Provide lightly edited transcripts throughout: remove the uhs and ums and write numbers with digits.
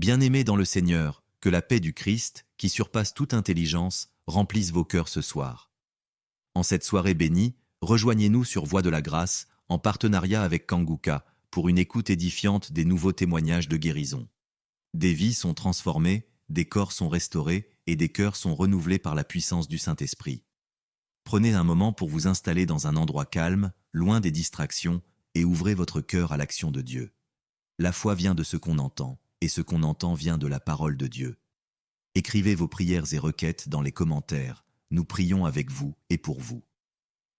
Bien-aimés dans le Seigneur, que la paix du Christ, qui surpasse toute intelligence, remplisse vos cœurs ce soir. En cette soirée bénie, rejoignez-nous sur Voix de la Grâce, en partenariat avec Kanguka, pour une écoute édifiante des nouveaux témoignages de guérison. Des vies sont transformées, des corps sont restaurés et des cœurs sont renouvelés par la puissance du Saint-Esprit. Prenez un moment pour vous installer dans un endroit calme, loin des distractions, et ouvrez votre cœur à l'action de Dieu. La foi vient de ce qu'on entend, et ce qu'on entend vient de la parole de Dieu. Écrivez vos prières et requêtes dans les commentaires. Nous prions avec vous et pour vous.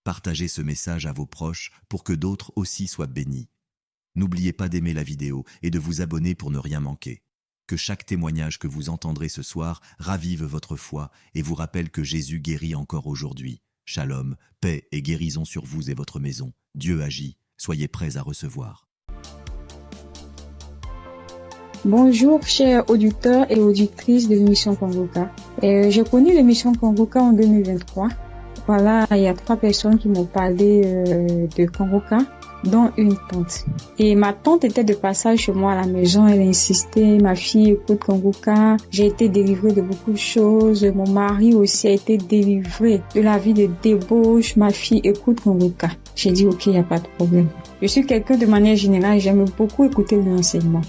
Partagez ce message à vos proches pour que d'autres aussi soient bénis. N'oubliez pas d'aimer la vidéo et de vous abonner pour ne rien manquer. Que chaque témoignage que vous entendrez ce soir ravive votre foi et vous rappelle que Jésus guérit encore aujourd'hui. Shalom, paix et guérison sur vous et votre maison. Dieu agit, soyez prêts à recevoir. Bonjour chers auditeurs et auditrices de l'émission Kanguka. J'ai connu l'émission Kanguka en 2023. Voilà, il y a 3 personnes qui m'ont parlé de Kanguka, dont une tante. Et ma tante était de passage chez moi à la maison, elle insistait, ma fille écoute Kanguka, j'ai été délivrée de beaucoup de choses, mon mari aussi a été délivré de la vie de débauche, ma fille écoute Kanguka. J'ai dit ok, il n'y a pas de problème. Je suis quelqu'un de manière générale, j'aime beaucoup écouter l'enseignement.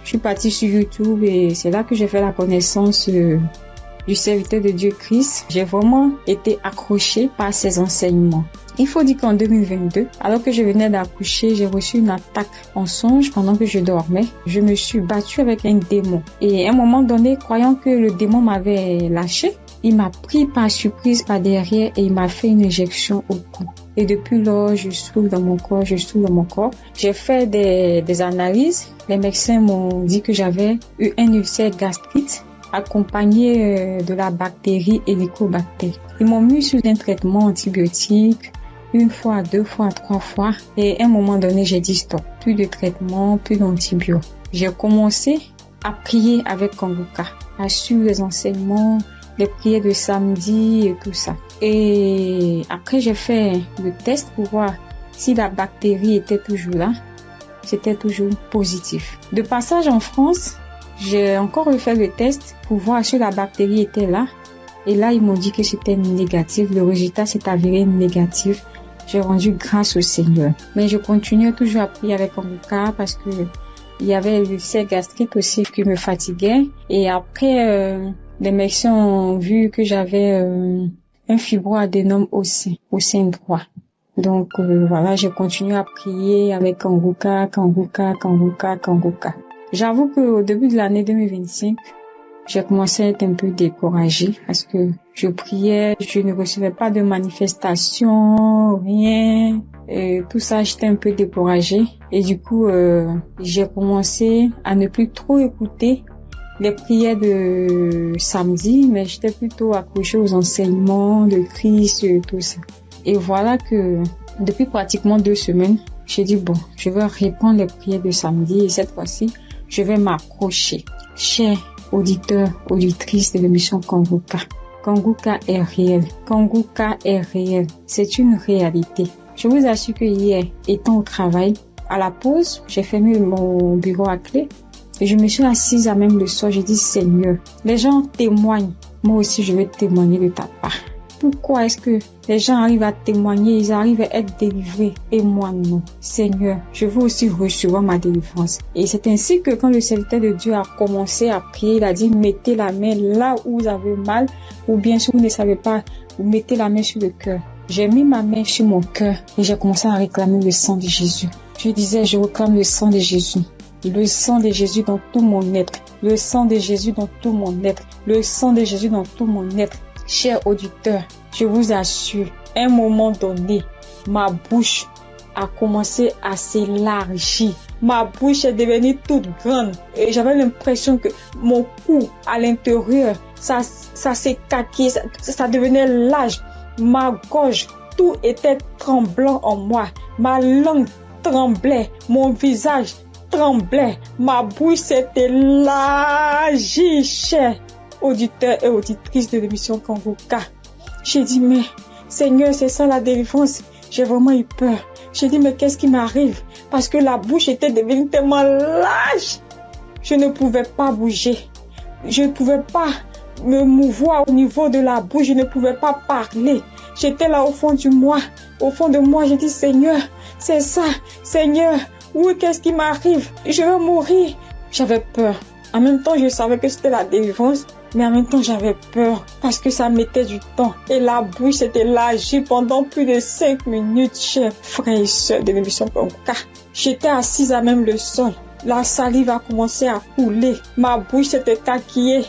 Je suis partie sur YouTube et c'est là que j'ai fait la connaissance du serviteur de Dieu Christ. J'ai vraiment été accrochée par ses enseignements. Il faut dire qu'en 2022, alors que je venais d'accoucher, j'ai reçu une attaque en songe pendant que je dormais. Je me suis battue avec un démon. Et à un moment donné, croyant que le démon m'avait lâché, il m'a pris par surprise par derrière et il m'a fait une injection au cou. Et depuis lors, je souffre dans mon corps, J'ai fait des analyses. Les médecins m'ont dit que j'avais eu un ulcère gastrique accompagné de la bactérie Helicobacter. Ils m'ont mis sous un traitement antibiotique 1 fois, 2 fois, 3 fois. Et à un moment donné, j'ai dit stop. Plus de traitement, plus d'antibiotiques. J'ai commencé à prier avec Kanguka, à suivre les enseignements, les prières de samedi et tout ça. Et après, j'ai fait le test pour voir si la bactérie était toujours là. C'était toujours positif. De passage en France, j'ai encore refait le test pour voir si la bactérie était là. Et là, ils m'ont dit que c'était négatif. Le résultat s'est avéré négatif. J'ai rendu grâce au Seigneur. Mais je continuais toujours à prier avec Kanguka parce que il y avait l'ulcère gastrique aussi qui me fatiguait. Et après, les médecins ont vu que j'avais un fibroadénome aussi au sein droit. Donc voilà, j'ai continué à prier avec Kanguka. J'avoue qu'au début de l'année 2025, j'ai commencé à être un peu découragée parce que je priais, je ne recevais pas de manifestation, rien. Et tout ça, j'étais un peu découragée. Et du coup, j'ai commencé à ne plus trop écouter les prières de samedi, mais j'étais plutôt accrochée aux enseignements de Christ et tout ça. Et voilà que depuis pratiquement 2 semaines, j'ai dit bon, je vais reprendre les prières de samedi et cette fois-ci, je vais m'accrocher. Chers auditeurs, auditrices de l'émission Kanguka, Kanguka est réel. Kanguka est réel. C'est une réalité. Je vous assure que hier, étant au travail, à la pause, j'ai fermé mon bureau à clé et je me suis assise à même le sol. J'ai dit Seigneur, les gens témoignent. Moi aussi, je vais témoigner de ta part. Pourquoi est-ce que les gens arrivent à témoigner, ils arrivent à être délivrés et moi non? Seigneur, je veux aussi recevoir ma délivrance. Et c'est ainsi que quand le serviteur de Dieu a commencé à prier, il a dit mettez la main là où vous avez mal ou bien si vous ne savez pas, vous mettez la main sur le cœur. J'ai mis ma main sur mon cœur et j'ai commencé à réclamer le sang de Jésus. Je disais, je réclame le sang de Jésus. Le sang de Jésus dans tout mon être. Le sang de Jésus dans tout mon être. Le sang de Jésus dans tout mon être. Chers auditeurs, je vous assure, à un moment donné, ma bouche a commencé à s'élargir. Ma bouche est devenue toute grande et j'avais l'impression que mon cou à l'intérieur, ça s'écaquait, ça devenait large. Ma gorge, tout était tremblant en moi. Ma langue tremblait, mon visage tremblait, ma bouche s'est élargie, chers auditeurs et auditrices de l'émission Kanguka. J'ai dit, mais Seigneur, c'est ça la délivrance. J'ai vraiment eu peur. J'ai dit, mais qu'est-ce qui m'arrive? Parce que la bouche était devenue tellement large. Je ne pouvais pas bouger. Je ne pouvais pas me mouvoir au niveau de la bouche. Je ne pouvais pas parler. J'étais là au fond de moi. Au fond de moi, j'ai dit, Seigneur, c'est ça. Seigneur, oui, qu'est-ce qui m'arrive? Je vais mourir. J'avais peur. En même temps, je savais que c'était la délivrance. Mais en même temps, j'avais peur parce que ça mettait du temps. Et la bouche s'était lâchée pendant plus de 5 minutes, chers frères et sœurs de l'émission Congoka. J'étais assise à même le sol. La salive a commencé à couler. Ma bouche s'était taquillée.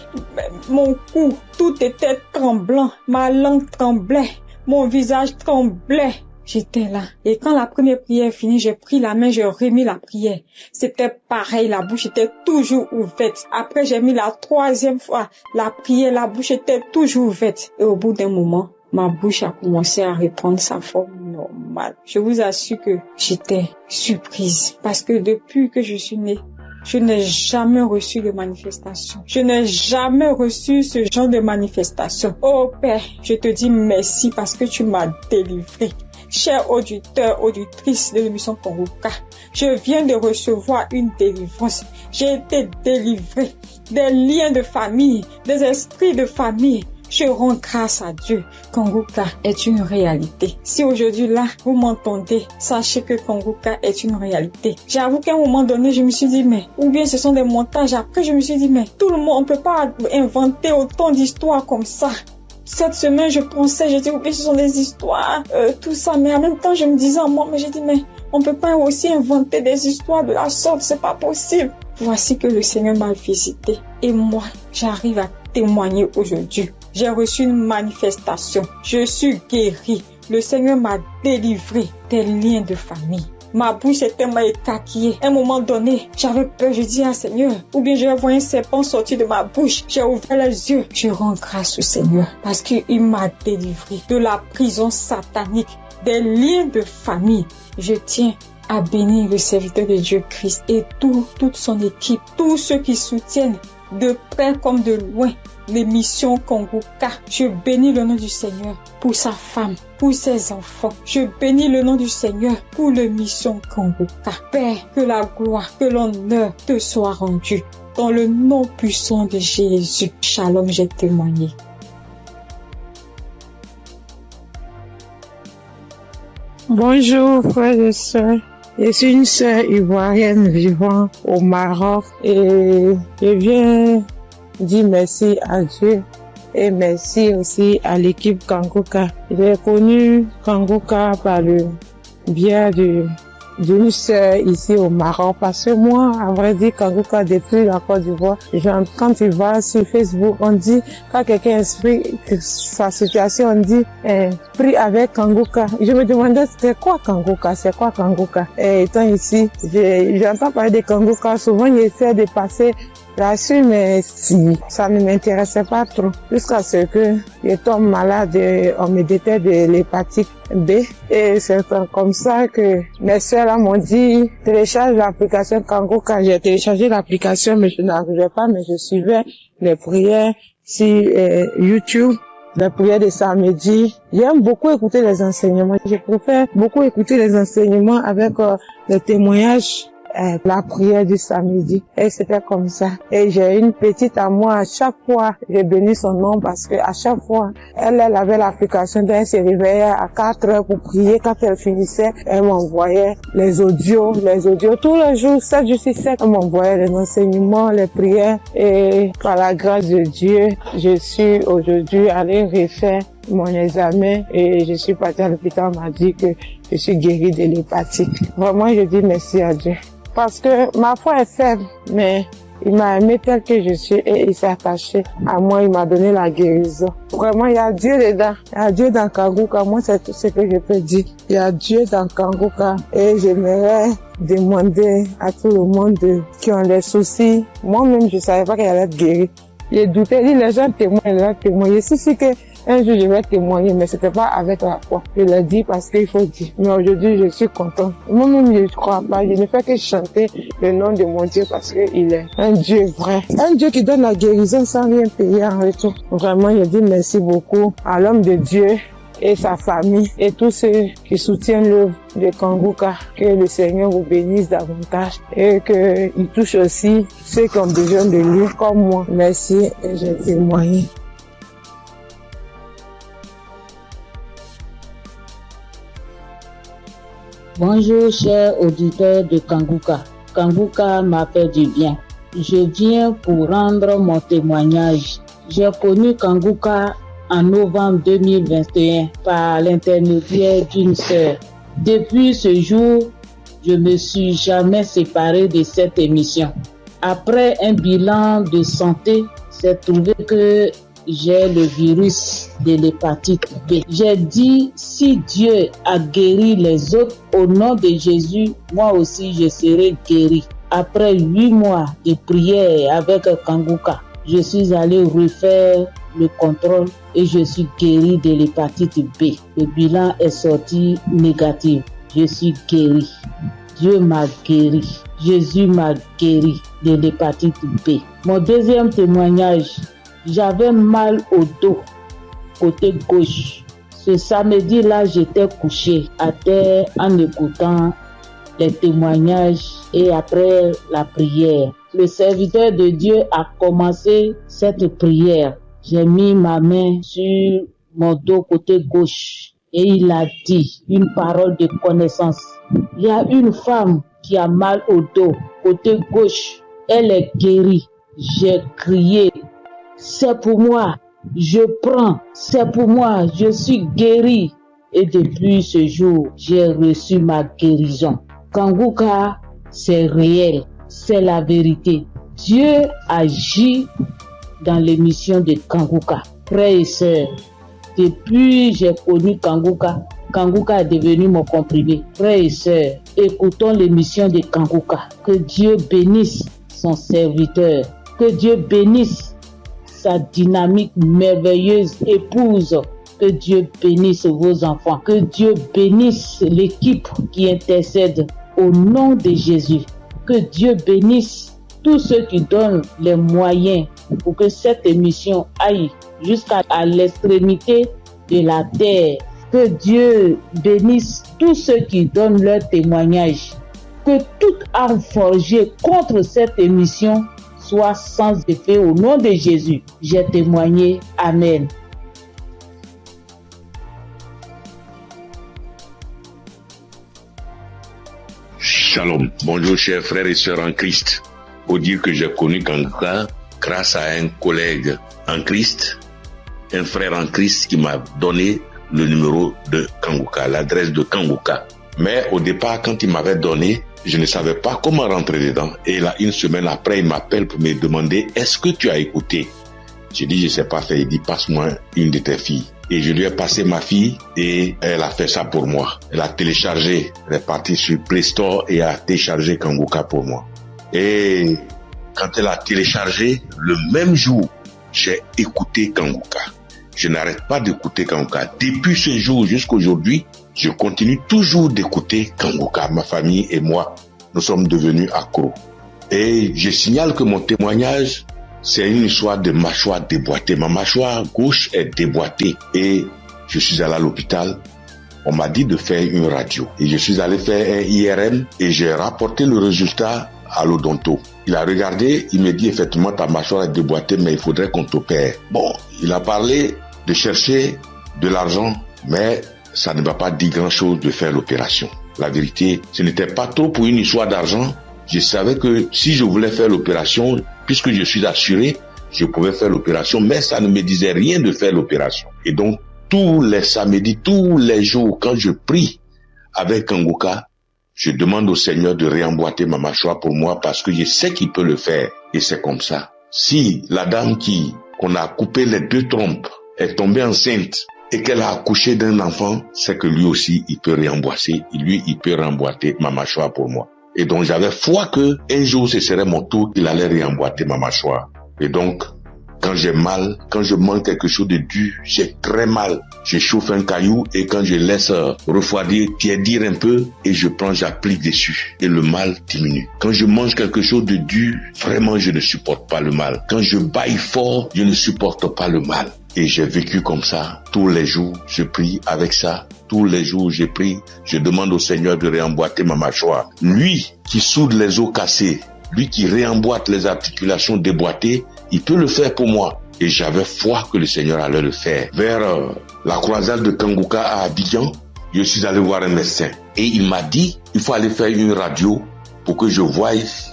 Mon cou, tout était tremblant. Ma langue tremblait. Mon visage tremblait. J'étais là. Et quand la première prière finie, j'ai pris la main, j'ai remis la prière. C'était pareil, la bouche était toujours ouverte. Après, j'ai mis la 3e fois la prière, la bouche était toujours ouverte. Et au bout d'un moment, ma bouche a commencé à reprendre sa forme normale. Je vous assure que j'étais surprise. Parce que depuis que je suis née, je n'ai jamais reçu de manifestation. Je n'ai jamais reçu ce genre de manifestation. Oh Père, je te dis merci parce que tu m'as délivré. Chers auditeurs, auditrices de l'émission Congoka, je viens de recevoir une délivrance. J'ai été délivrée des liens de famille, des esprits de famille. Je rends grâce à Dieu. Congoka est une réalité. Si aujourd'hui là, vous m'entendez, sachez que Congoka est une réalité. J'avoue qu'à un moment donné, je me suis dit, mais, ou bien ce sont des montages. Après, je me suis dit, mais, tout le monde, on peut pas inventer autant d'histoires comme ça. Cette semaine, je pensais, j'ai dit, oui, ce sont des histoires, tout ça. Mais en même temps, je me disais en moi, mais j'ai dit, mais on peut pas aussi inventer des histoires de la sorte, c'est pas possible. Voici que le Seigneur m'a visité. Et moi, j'arrive à témoigner aujourd'hui. J'ai reçu une manifestation. Je suis guérie. Le Seigneur m'a délivré des liens de famille. Ma bouche était tellement écarquillée. À un moment donné, j'avais peur. Je dis, Seigneur, ou bien je vais voir un serpent sortir de ma bouche. J'ai ouvert les yeux. Je rends grâce au Seigneur parce qu'il m'a délivré de la prison satanique, des liens de famille. Je tiens à bénir le serviteur de Dieu Christ et toute son équipe, tous ceux qui soutiennent de près comme de loin l'émission Congoka. Je bénis le nom du Seigneur pour sa femme, pour ses enfants. Je bénis le nom du Seigneur pour l'émission Congoka. Père, que la gloire, que l'honneur te soit rendu. Dans le nom puissant de Jésus. Shalom, j'ai témoigné. Bonjour frères et sœurs. Je suis une sœur ivoirienne vivant au Maroc et je viens dire merci à Dieu et merci aussi à l'équipe Congoka. J'ai connu Congoka par le biais d'une sœur ici au Maroc parce que moi, à vrai dire, Congoka depuis la Côte d'Ivoire, quand tu vas sur Facebook, on dit, quand quelqu'un explique sa situation, on dit, prie avec Congoka. Je me demandais, c'est quoi Congoka? Et étant ici, j'entends parler de Congoka, souvent j'essaie de passer là-dessus, mais si, ça ne m'intéressait pas trop. Jusqu'à ce que je tombe malade, on me détecte de l'hépatite B. Et c'est comme ça que mes soeurs là m'ont dit, télécharge l'application Congoka. J'ai téléchargé l'application, mais je n'arrivais pas, mais je suivais les prières sur YouTube. La prière de samedi. J'aime beaucoup écouter les enseignements. Je préfère beaucoup écouter les enseignements avec les témoignages, la prière du samedi. Et c'était comme ça. Et j'ai une petite à moi, à chaque fois, je bénis son nom parce que à chaque fois, elle avait l'application, elle se réveillait à 4 heures pour prier. Quand elle finissait, elle m'envoyait les audios, tous les jours, 7 jours sur 7, elle m'envoyait les enseignements, les prières. Et par la grâce de Dieu, je suis aujourd'hui allée refaire mon examen et je suis partie à l'hôpital, on m'a dit que je suis guérie de l'hépatite. Vraiment, je dis merci à Dieu. Parce que ma foi est faible, mais il m'a aimé tel que je suis et il s'est attaché à moi, il m'a donné la guérison. Vraiment, il y a Dieu dedans. Il y a Dieu dans Congoka. Moi, c'est tout ce que je peux dire. Il y a Dieu dans Congoka et j'aimerais demander à tout le monde qui ont des soucis. Moi-même, je savais pas qu'il allait être guéri. J'ai douté, les gens témoignent. Je suis sûre que un jour, je vais témoigner, mais c'était pas avec la foi. Je l'ai dit parce qu'il faut dire. Mais aujourd'hui, je suis contente. Moi-même, je ne crois pas. Je ne fais que chanter le nom de mon Dieu parce qu'il est un Dieu vrai. Un Dieu qui donne la guérison sans rien payer en retour. Vraiment, je dis merci beaucoup à l'homme de Dieu, et sa famille et tous ceux qui soutiennent l'œuvre de Kanguka. Que le Seigneur vous bénisse davantage et qu'il touche aussi ceux qui ont besoin de lui comme moi. Merci et j'ai témoigné. Bonjour chers auditeurs de Kanguka. Kanguka m'a fait du bien. Je viens pour rendre mon témoignage. J'ai connu Kanguka en novembre 2021 par l'intermédiaire d'une sœur. Depuis ce jour, je ne me suis jamais séparé de cette émission. Après un bilan de santé, c'est trouvé que j'ai le virus de l'hépatite B. J'ai dit, si Dieu a guéri les autres, au nom de Jésus, moi aussi je serai guéri. Après 8 mois de prière avec Kanguka, je suis allé refaire le contrôle et je suis guéri de l'hépatite B. Le bilan est sorti négatif. Je suis guéri. Dieu m'a guéri. Jésus m'a guéri de l'hépatite B. Mon deuxième témoignage, j'avais mal au dos, côté gauche. Ce samedi-là, j'étais couché à terre en écoutant les témoignages et après la prière. Le serviteur de Dieu a commencé cette prière. J'ai mis ma main sur mon dos côté gauche et il a dit une parole de connaissance. Il y a une femme qui a mal au dos côté gauche. Elle est guérie. J'ai crié. C'est pour moi. Je prends. C'est pour moi. Je suis guéri. Et depuis ce jour, j'ai reçu ma guérison. Kanguka, c'est réel. C'est la vérité. Dieu agit dans l'émission de Kanguka. Frères et sœurs, depuis j'ai connu Kanguka, Kanguka est devenu mon comprimé. Frères et sœurs, écoutons l'émission de Kanguka. Que Dieu bénisse son serviteur. Que Dieu bénisse sa dynamique merveilleuse épouse. Que Dieu bénisse vos enfants. Que Dieu bénisse l'équipe qui intercède au nom de Jésus. Que Dieu bénisse tous ceux qui donnent les moyens pour que cette émission aille jusqu'à l'extrémité de la terre. Que Dieu bénisse tous ceux qui donnent leur témoignage. Que toute arme forgée contre cette émission soit sans effet au nom de Jésus. J'ai témoigné. Amen. Shalom. Bonjour chers frères et sœurs en Christ. Faut dire que j'ai connu Kanguka grâce à un collègue en Christ, un frère en Christ qui m'a donné le numéro de Kanguka, l'adresse de Kanguka. Mais au départ, quand il m'avait donné, je ne savais pas comment rentrer dedans. Et là, une semaine après, il m'appelle pour me demander, est-ce que tu as écouté? J'ai dit, je ne sais pas faire. Il dit, passe-moi une de tes filles. Et je lui ai passé ma fille et elle a fait ça pour moi. Elle a téléchargé, elle est partie sur Play Store et a téléchargé Kanguka pour moi. Et quand elle a téléchargé, le même jour, j'ai écouté Kanguka. Je n'arrête pas d'écouter Kanguka. Depuis ce jour jusqu'à aujourd'hui, je continue toujours d'écouter Kanguka. Ma famille et moi, nous sommes devenus accros. Et je signale que mon témoignage, c'est une histoire de mâchoire déboîtée. Ma mâchoire gauche est déboîtée et je suis allé à l'hôpital. On m'a dit de faire une radio. Et je suis allé faire un IRM et j'ai rapporté le résultat à l'odonto. Il a regardé, il me dit effectivement ta mâchoire est déboîtée mais il faudrait qu'on t'opère. Bon, il a parlé de chercher de l'argent mais ça ne m'a pas dit grand chose de faire l'opération. La vérité, ce n'était pas trop pour une histoire d'argent. Je savais que si je voulais faire l'opération, puisque je suis assuré, je pouvais faire l'opération, mais ça ne me disait rien de faire l'opération. Et donc, tous les samedis, tous les jours, quand je prie avec Kanguka, je demande au Seigneur de réemboîter ma mâchoire pour moi parce que je sais qu'il peut le faire. Et c'est comme ça. Si la dame qu'on a coupé les 2 trompes est tombée enceinte et qu'elle a accouché d'un enfant, c'est que lui aussi, il peut réemboîter. Lui, il peut réemboîter ma mâchoire pour moi. Et donc, j'avais foi que un jour, ce serait mon tour, il allait réemboîter ma mâchoire. Et donc, quand j'ai mal, quand je mange quelque chose de dur, j'ai très mal. Je chauffe un caillou et quand je laisse refroidir, tiédir un peu et je prends, j'applique dessus et le mal diminue. Quand je mange quelque chose de dur, vraiment je ne supporte pas le mal. Quand je baille fort, je ne supporte pas le mal. Et j'ai vécu comme ça tous les jours. Je prie avec ça. Tous les jours, je prie. Je demande au Seigneur de réemboîter ma mâchoire. Lui qui soude les os cassés, lui qui réemboîte les articulations déboîtées, il peut le faire pour moi. Et j'avais foi que le Seigneur allait le faire. Vers la croisade de Kangouka à Abidjan, je suis allé voir un médecin. Et il m'a dit, il faut aller faire une radio pour que je voie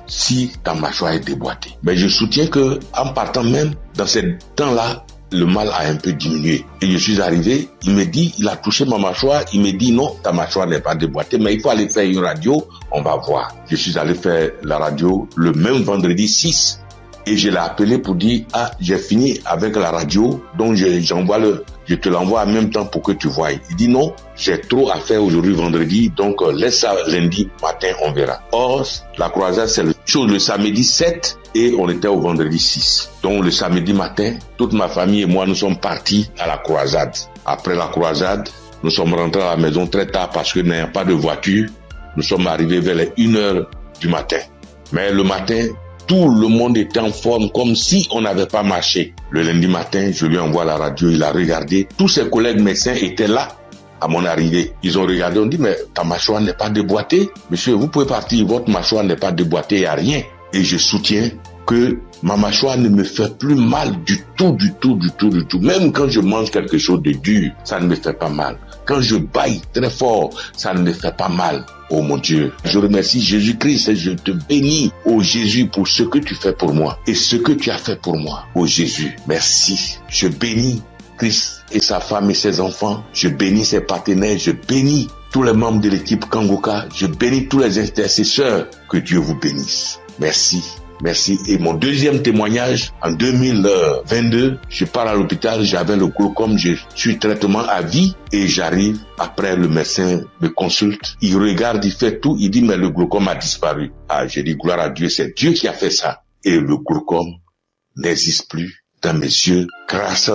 si ta mâchoire est déboîtée. Mais je soutiens que en partant même, dans ce temps-là, le mal a un peu diminué. Et je suis arrivé, il me dit, il a touché ma mâchoire, il me dit non, ta mâchoire n'est pas déboîtée, mais il faut aller faire une radio, on va voir. Je suis allé faire la radio le même vendredi 6 et je l'ai appelé pour dire, ah, j'ai fini avec la radio, donc je te l'envoie en même temps pour que tu voies. Il dit non, j'ai trop à faire aujourd'hui vendredi, donc laisse ça lundi matin, on verra. Or, la croisade, c'est le samedi 7 et on était au vendredi 6. Donc le samedi matin, toute ma famille et moi, nous sommes partis à la croisade. Après la croisade, nous sommes rentrés à la maison très tard parce que n'ayant pas de voiture, nous sommes arrivés vers les 1h du matin. Mais le matin, tout le monde était en forme comme si on n'avait pas marché. Le lundi matin, je lui envoie la radio, il a regardé. Tous ses collègues médecins étaient là à mon arrivée. Ils ont regardé, on dit, mais ta mâchoire n'est pas déboîtée. Monsieur, vous pouvez partir, votre mâchoire n'est pas déboîtée, il n'y a rien. Et je soutiens que ma mâchoire ne me fait plus mal du tout. Même quand je mange quelque chose de dur, ça ne me fait pas mal. Quand je baille très fort, ça ne me fait pas mal. Oh mon Dieu, je remercie Jésus-Christ et je te bénis, oh Jésus, pour ce que tu fais pour moi et ce que tu as fait pour moi. Oh Jésus, merci. Je bénis Christ et sa femme et ses enfants. Je bénis ses partenaires. Je bénis tous les membres de l'équipe Kangouka. Je bénis tous les intercesseurs. Que Dieu vous bénisse. Merci. Merci. Et mon deuxième témoignage, en 2022, je pars à l'hôpital, j'avais le glaucome, je suis traitement à vie et j'arrive, après le médecin me consulte, il regarde, il fait tout, il dit mais le glaucome a disparu. Ah, j'ai dit gloire à Dieu, c'est Dieu qui a fait ça. Et le glaucome n'existe plus dans mes yeux grâce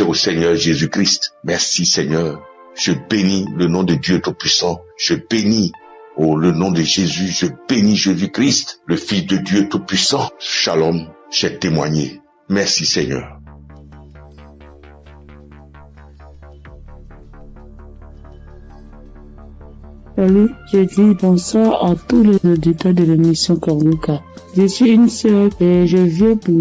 au Seigneur Jésus-Christ. Merci Seigneur. Je bénis le nom de Dieu Tout-Puissant. Je bénis le nom de Jésus, je bénis Jésus-Christ, le Fils de Dieu Tout-Puissant. Shalom, j'ai témoigné. Merci Seigneur. Salut, je dis bonsoir à tous les auditeurs de l'émission Kangouka. Je suis une sœur et je viens pour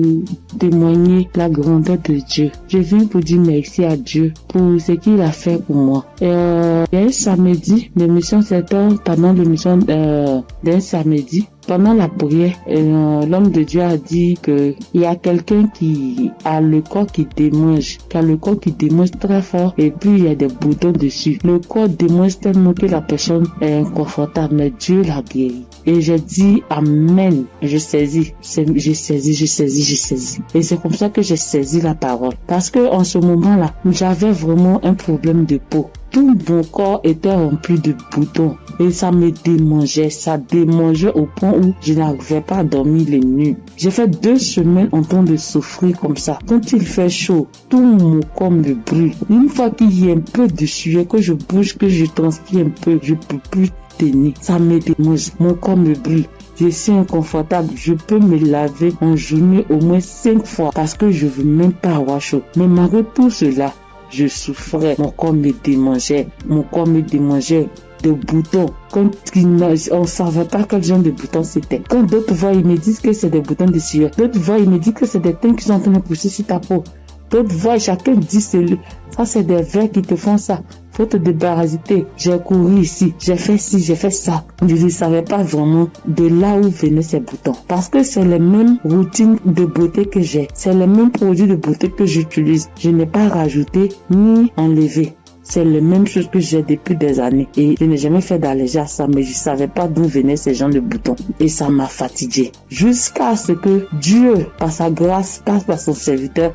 témoigner la grandeur de Dieu. Je viens pour dire merci à Dieu pour ce qu'il a fait pour moi. Il y a un samedi, l'émission c'était pendant l'émission d'un samedi. Pendant la prière, l'homme de Dieu a dit que il y a quelqu'un qui a le corps qui démange, très fort et puis il y a des boutons dessus. Le corps démange tellement que la personne est inconfortable, mais Dieu l'a guéri. Et j'ai dit amen. Je saisis. Et c'est comme ça que j'ai saisi la parole. Parce que en ce moment-là, j'avais vraiment un problème de peau. Tout mon corps était rempli de boutons et ça me démangeait. Ça démangeait au point où je n'arrivais pas à dormir les nuits. J'ai fait 2 semaines en train de souffrir comme ça. Quand il fait chaud, tout mon corps me brûle. Une fois qu'il y a un peu de sueur, que je bouge, que je transpire un peu, je peux plus tenir. Ça me démange. Mon corps me brûle. Je suis inconfortable. Je peux me laver en journée au moins 5 fois parce que je veux même pas avoir chaud. Mais malgré tout cela, je souffrais, mon corps me démangeait de boutons. Quand on ne savait pas quel genre de boutons c'était. Quand d'autres voient, ils me disent que c'est des boutons de sueur. D'autres voient, ils me disent que c'est des teintes qui sont en train de pousser sur ta peau. D'autres voient, chacun dit ça c'est des vers qui te font ça. Faut te débarrasser. J'ai couru ici, j'ai fait ci, j'ai fait ça. Je ne savais pas vraiment de là où venaient ces boutons. Parce que c'est les mêmes routines de beauté que j'ai. C'est les mêmes produits de beauté que j'utilise. Je n'ai pas rajouté ni enlevé. C'est les mêmes choses que j'ai depuis des années. Et je n'ai jamais fait d'allergie à ça, mais je ne savais pas d'où venaient ces gens de boutons. Et ça m'a fatigué. Jusqu'à ce que Dieu, par sa grâce, passe par son serviteur,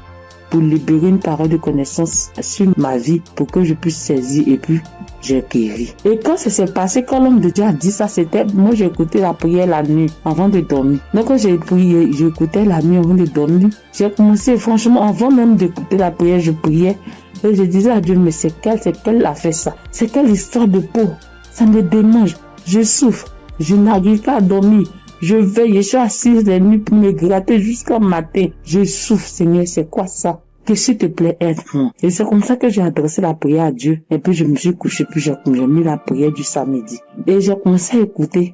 pour libérer une parole de connaissance sur ma vie pour que je puisse saisir et puis j'ai guéri. Et quand ça s'est passé, quand l'homme de Dieu a dit ça, c'était, moi j'ai écouté la prière la nuit avant de dormir. Donc quand j'ai prié, j'écoutais la nuit avant de dormir. J'ai commencé, franchement, avant même d'écouter la prière, je priais. Et je disais à Dieu, mais c'est quelle a fait ça? C'est quelle histoire de peau? Ça me démange. Je souffre. Je n'arrive pas à dormir. Je veille, je suis assise la nuit pour me gratter jusqu'au matin. Je souffre, Seigneur, c'est quoi ça? Que s'il te plaît, aide-moi. Et c'est comme ça que j'ai adressé la prière à Dieu. Et puis je me suis couché, puis j'ai mis la prière du samedi. Et j'ai commencé à écouter.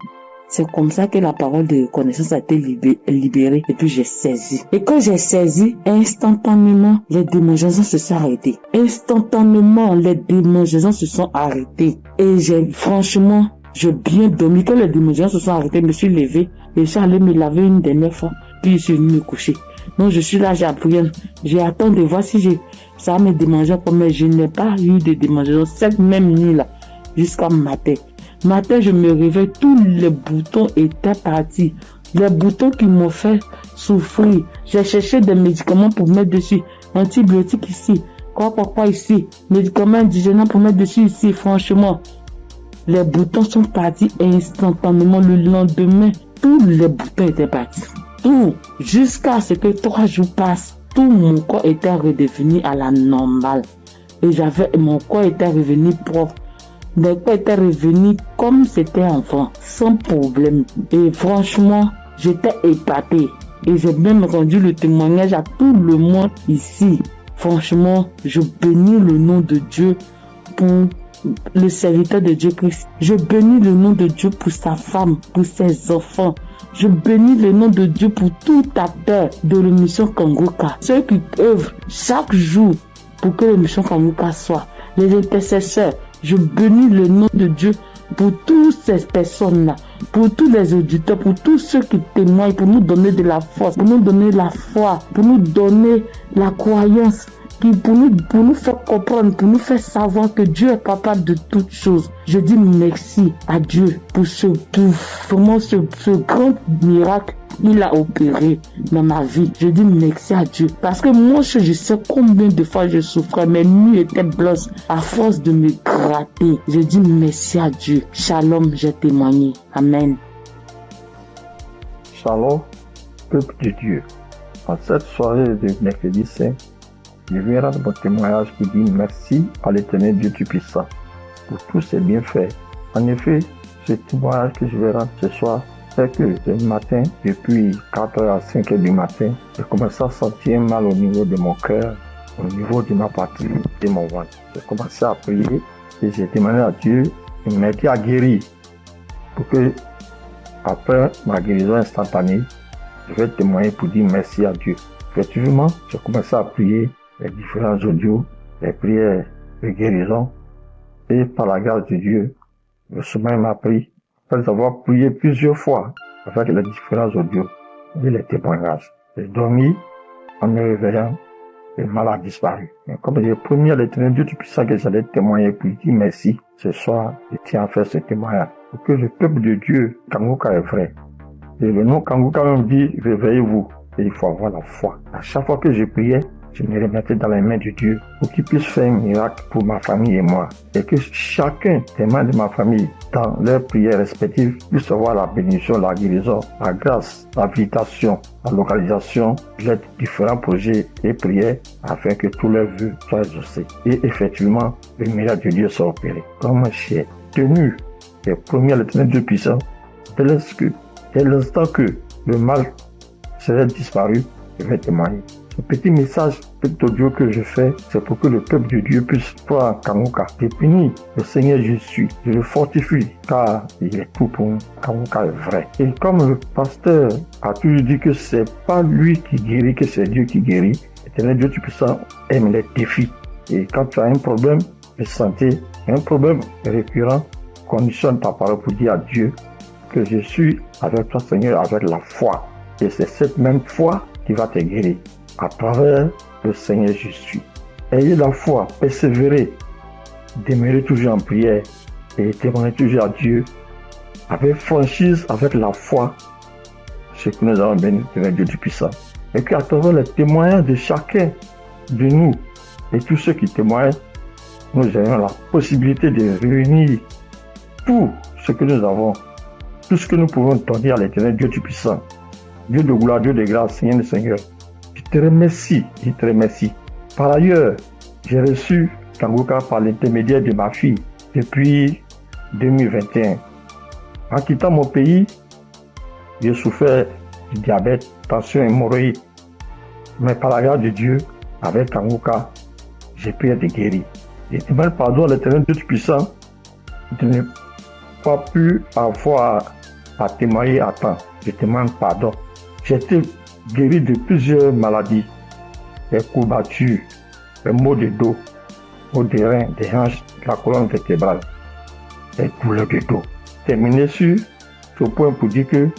C'est comme ça que la parole de connaissance a été libérée. Et puis j'ai saisi. Et quand j'ai saisi, instantanément, les démangeaisons se sont arrêtées. Instantanément, les démangeaisons se sont arrêtées. Et franchement, j'ai bien dormi. Quand les démangeaisons se sont arrêtées, je me suis levé. Et je suis allé me laver une dernière fois. Puis je suis venu me coucher. Donc je suis là, j'ai appris. J'ai attendu de voir si ça me démangeait comme, mais je n'ai pas eu de démangeaison cette même nuit-là, jusqu'à matin. Matin, je me réveille, tous les boutons étaient partis. Les boutons qui m'ont fait souffrir. J'ai cherché des médicaments pour mettre dessus. Antibiotiques ici. Quoi ici. Médicaments indigènes pour mettre dessus ici. Franchement, les boutons sont partis instantanément. Le lendemain, tous les boutons étaient partis. Tout, jusqu'à ce que 3 jours passent, tout mon corps était redevenu à la normale. Et mon corps était revenu propre. Mon corps était revenu comme c'était enfant, sans problème. Et franchement, j'étais épatée. Et j'ai même rendu le témoignage à tout le monde ici. Franchement, je bénis le nom de Dieu pour le serviteur de Dieu Christ. Je bénis le nom de Dieu pour sa femme, pour ses enfants. Je bénis le nom de Dieu pour tout acteur de l'émission Kangoka. Ceux qui œuvrent chaque jour pour que l'émission Kangoka soit. Les intercesseurs. Je bénis le nom de Dieu pour toutes ces personnes-là, pour tous les auditeurs, pour tous ceux qui témoignent, pour nous donner de la force, pour nous donner la foi, pour nous donner la croyance, pour nous faire comprendre, pour nous faire savoir que Dieu est capable de toutes choses. Je dis merci à Dieu pour ce grand miracle qu'il a opéré dans ma vie. Je dis merci à Dieu. Parce que moi, je sais combien de fois je souffrais. Mes nuits étaient blanches à force de me gratter. Je dis merci à Dieu. Shalom, j'ai témoigné. Amen. Shalom, peuple de Dieu. En cette soirée de mercredi saint, je viens rendre mon témoignage pour dire merci à l'Éternel Dieu Tout-Puissant pour tous ses bienfaits. En effet, ce témoignage que je vais rendre ce soir, c'est que ce matin, depuis 4h à 5h du matin, j'ai commencé à sentir mal au niveau de mon cœur, au niveau de ma partie, de mon ventre. J'ai commencé à prier et j'ai demandé à Dieu de m'aider à guérir pour que, après ma guérison instantanée, je vais témoigner pour dire merci à Dieu. Effectivement, j'ai commencé à prier les différents audios, les prières de guérison, et par la grâce de Dieu, le sommeil m'a pris, après avoir prié plusieurs fois avec les différents audios et les témoignages. J'ai dormi en me réveillant, le mal a disparu. Mais comme j'ai promis à l'Éternel Dieu Tout-Puissant que j'allais témoigner pour dire merci, ce soir, je tiens à faire ce témoignage pour que le peuple de Dieu, Kangoka est vrai. Et le nom Kangoka même dit, réveillez-vous. Et il faut avoir la foi. À chaque fois que je priais, je me remettais dans les mains de Dieu pour qu'il puisse faire un miracle pour ma famille et moi. Et que chacun des membres de ma famille, dans leurs prières respectives, puisse avoir la bénédiction, la guérison, la grâce, la visitation, la localisation, les différents projets et prières afin que tous leurs vœux soient exaucés. Et effectivement, le miracle de Dieu soit opéré. Comme j'ai tenu les premiers à l'Éternel Dieu puissant, dès l'instant que le mal serait disparu, je vais témoigner. Ce petit message, petit audio que je fais, c'est pour que le peuple de Dieu puisse croire en Kangoka. Je bénis le Seigneur Jésus, je le fortifie, car il est tout pour nous. Kangoka est vrai. Et comme le pasteur a toujours dit que c'est pas lui qui guérit, que c'est Dieu qui guérit, l'Éternel Dieu Tout-Puissant aime les défis. Et quand tu as un problème de santé, un problème récurrent, conditionne ta parole pour dire à Dieu que je suis avec toi, Seigneur, avec la foi. Et c'est cette même foi qui va te guérir. À travers le Seigneur Jésus. Ayez la foi, persévérez, demeurez toujours en prière et témoignez toujours à Dieu avec franchise, avec la foi, ce que nous avons béni de Dieu Tout-Puissant. Et qu'à travers les témoignages de chacun de nous et tous ceux qui témoignent, nous ayons la possibilité de réunir tout ce que nous avons, tout ce que nous pouvons donner à l'Éternel Dieu Tout-Puissant, Dieu de gloire, Dieu de grâce, Seigneur le Seigneur. Je te remercie, je te remercie. Par ailleurs, j'ai reçu Kanguka par l'intermédiaire de ma fille depuis 2021. En quittant mon pays, j'ai souffert du diabète, tension, hémorroïde. Mais par la grâce de Dieu, avec Kanguka, j'ai pu être guéri. Je demande pardon à l'Éternel Dieu Tout-Puissant de ne pas pu avoir à témoigner à temps. Je demande pardon. J'ai été guéri de plusieurs maladies, des courbatures, des maux de dos, maux des reins, des hanches, de la colonne vertébrale, des douleurs de dos. Terminé sur ce point pour dire que,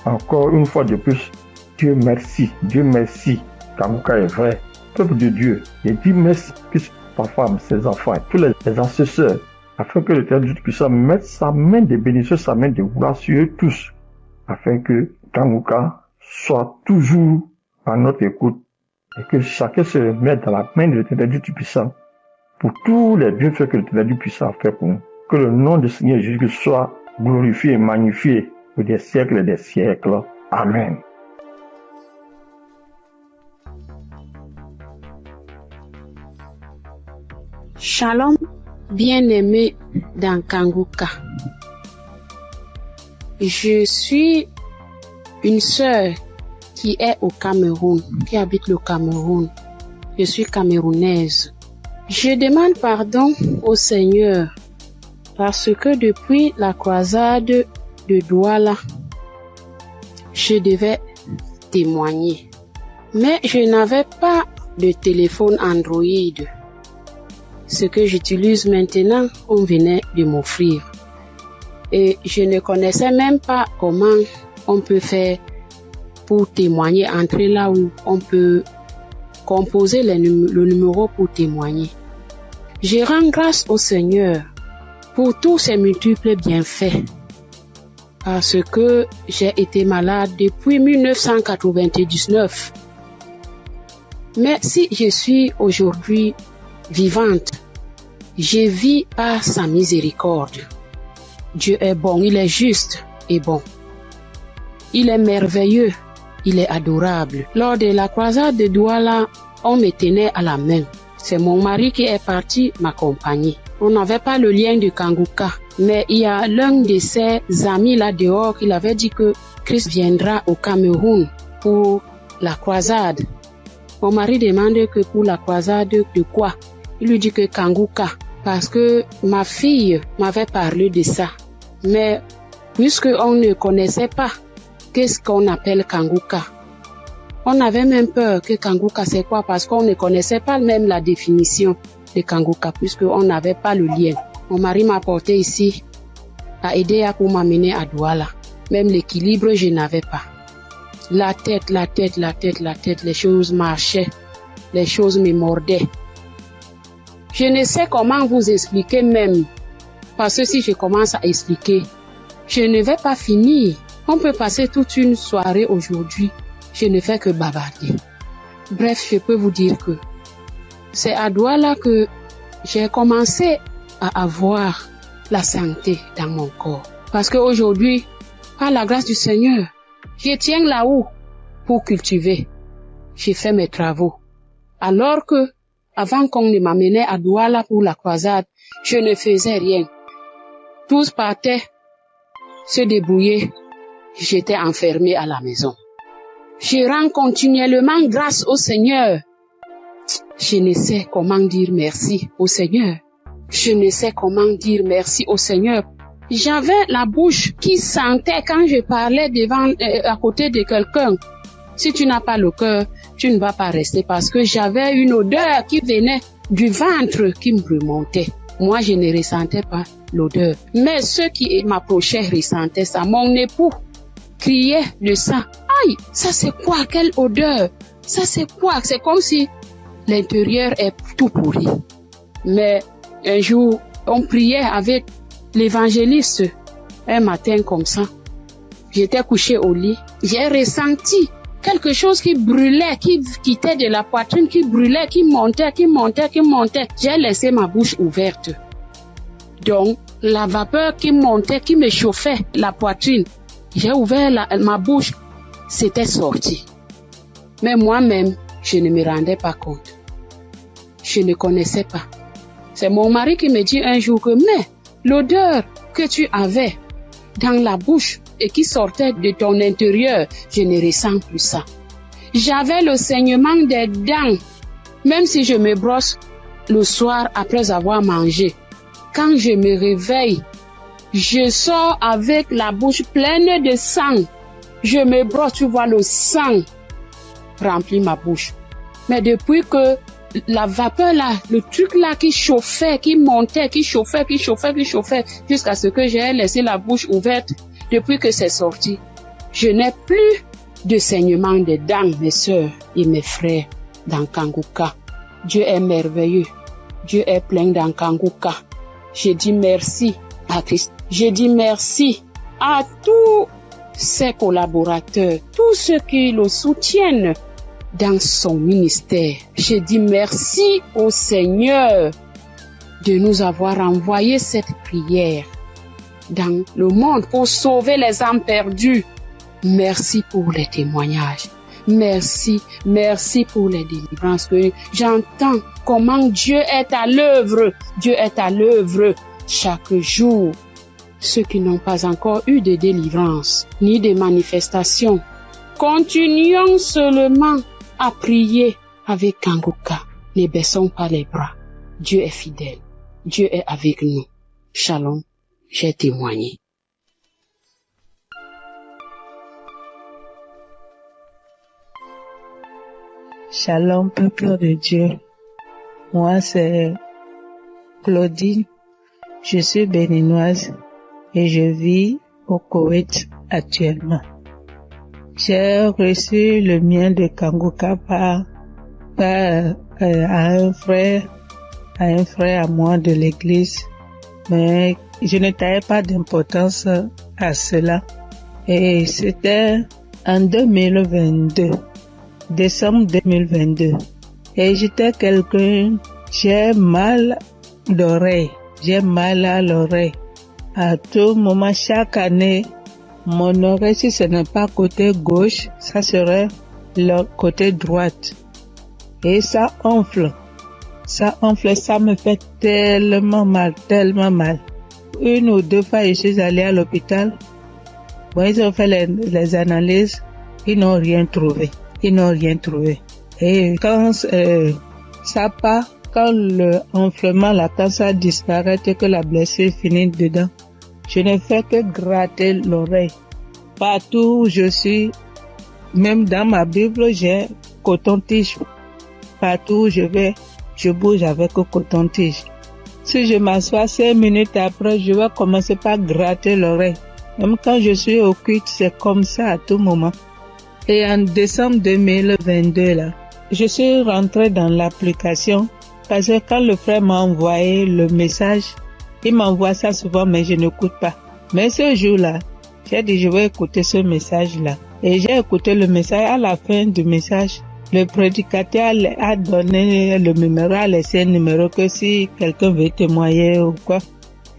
encore une fois de plus, Dieu merci, Kanguka est vrai. Peuple de Dieu, je dis merci que sa femme, ses enfants, tous les ancesteurs, afin que l'Éternel Dieu puisse mettre sa main de bénédiction, sa main de gloire sur eux tous, afin que Kanguka soit toujours à notre écoute et que chacun se remette dans la main de l'Éternel Dieu Tout-Puissant pour tous les bienfaits que l'Éternel Dieu Puissant a fait pour nous. Que le nom du Seigneur Jésus soit glorifié et magnifié pour des siècles et des siècles. Amen. Shalom, bien-aimé dans Kanguka. Je suis une sœur qui est au Cameroun, qui habite le Cameroun. Je suis camerounaise. Je demande pardon au Seigneur parce que depuis la croisade de Douala, je devais témoigner. Mais je n'avais pas de téléphone Android. Ce que j'utilise maintenant, on venait de m'offrir. Et je ne connaissais même pas comment on peut faire pour témoigner, entrer là où on peut composer le numéro pour témoigner. Je rends grâce au Seigneur pour tous ses multiples bienfaits. Parce que j'ai été malade depuis 1999. Mais si je suis aujourd'hui vivante, je vis par sa miséricorde. Dieu est bon, il est juste et bon. Il est merveilleux, il est adorable. Lors de la croisade de Douala, on me tenait à la main. C'est mon mari qui est parti m'accompagner. On n'avait pas le lien de Kanguka, mais il y a l'un de ses amis là dehors qui avait dit que Christ viendra au Cameroun pour la croisade. Mon mari demande que pour la croisade de quoi? Il lui dit que Kanguka, parce que ma fille m'avait parlé de ça. Mais puisque on ne connaissait pas qu'est-ce qu'on appelle Kanguka, on avait même peur que Kanguka c'est quoi, parce qu'on ne connaissait pas même la définition de Kanguka, puisqu'on n'avait pas le lien. Mon mari m'a porté ici, a aidé pour m'amener à Douala. Même l'équilibre, je n'avais pas. La tête, les choses marchaient, les choses me mordaient. Je ne sais comment vous expliquer même, parce que si je commence à expliquer, je ne vais pas finir. On peut passer toute une soirée aujourd'hui, je ne fais que bavarder. Bref, je peux vous dire que c'est à Douala que j'ai commencé à avoir la santé dans mon corps. Parce qu'aujourd'hui, par la grâce du Seigneur, je tiens là-haut pour cultiver. J'ai fait mes travaux. Alors que, avant qu'on ne m'amenait à Douala pour la croisade, je ne faisais rien. Tous partaient se débrouiller. J'étais enfermée à la maison. Je rends continuellement grâce au Seigneur. Je ne sais comment dire merci au Seigneur. Je ne sais comment dire merci au Seigneur. J'avais la bouche qui sentait quand je parlais à côté de quelqu'un. Si tu n'as pas le cœur, tu ne vas pas rester, parce que j'avais une odeur qui venait du ventre qui me remontait. Moi, je ne ressentais pas l'odeur. Mais ceux qui m'approchaient ressentaient ça. Mon époux criait de ça. Aïe, ça c'est quoi? Quelle odeur? Ça c'est quoi? C'est comme si l'intérieur est tout pourri. Mais un jour, on priait avec l'évangéliste. Un matin comme ça, j'étais couchée au lit. J'ai ressenti quelque chose qui brûlait, qui quittait de la poitrine, qui brûlait, qui montait. J'ai laissé ma bouche ouverte. Donc, la vapeur qui montait, qui me chauffait la poitrine, j'ai ouvert ma bouche, c'était sorti. Mais moi-même, je ne me rendais pas compte. Je ne connaissais pas. C'est mon mari qui me dit un jour que, mais l'odeur que tu avais dans la bouche et qui sortait de ton intérieur, je ne ressens plus ça. J'avais le saignement des dents, même si je me brosse le soir après avoir mangé. Quand je me réveille, je sors avec la bouche pleine de sang. Je me brosse, tu vois, le sang remplit ma bouche. Mais depuis que la vapeur là, le truc là qui chauffait, qui montait, qui chauffait, jusqu'à ce que j'ai laissé la bouche ouverte, depuis que c'est sorti, je n'ai plus de saignement des dents, mes sœurs et mes frères dans Kanguka. Dieu est merveilleux. Dieu est plein dans Kanguka. Je dis merci à Christ. Je dis merci à tous ses collaborateurs, tous ceux qui le soutiennent dans son ministère. Je dis merci au Seigneur de nous avoir envoyé cette prière dans le monde pour sauver les âmes perdues. Merci pour les témoignages. Merci pour les délivrances que j'entends comment Dieu est à l'œuvre. Dieu est à l'œuvre chaque jour. Ceux qui n'ont pas encore eu de délivrance ni de manifestation, continuons seulement à prier avec Kanguka. Ne baissons pas les bras. Dieu est fidèle. Dieu est avec nous. Shalom, j'ai témoigné. Shalom, peuple de Dieu. Moi, c'est Claudine. Je suis béninoise et je vis au Koweït actuellement. J'ai reçu le mien de Kanguka par un frère à moi de l'église, mais je ne taillais pas d'importance à cela. Et c'était en 2022, décembre 2022. Et j'étais quelqu'un, j'ai mal d'oreille, j'ai mal à l'oreille. À tout moment, chaque année, mon oreille, si ce n'est pas côté gauche, ça serait le côté droite. Et ça enfle, ça me fait tellement mal. Une ou deux fois, je suis allée à l'hôpital. Bon, ils ont fait les analyses, ils n'ont rien trouvé. Et quand ça part, quand le enflement, quand ça disparaît et que la blessure finit dedans, je ne fais que gratter l'oreille. Partout où je suis, même dans ma Bible, j'ai coton-tige. Partout où je vais, je bouge avec le coton-tige. Si je m'assois 5 minutes après, je vais commencer par gratter l'oreille. Même quand je suis au culte, c'est comme ça à tout moment. Et en décembre 2022, là, je suis rentrée dans l'application parce que quand le frère m'a envoyé le message, il m'envoie ça souvent, mais je n'écoute pas. Mais ce jour-là, j'ai dit, je vais écouter ce message-là. Et j'ai écouté le message. À la fin du message, le prédicateur a donné le numéro, a laissé un numéro que si quelqu'un veut témoigner ou quoi.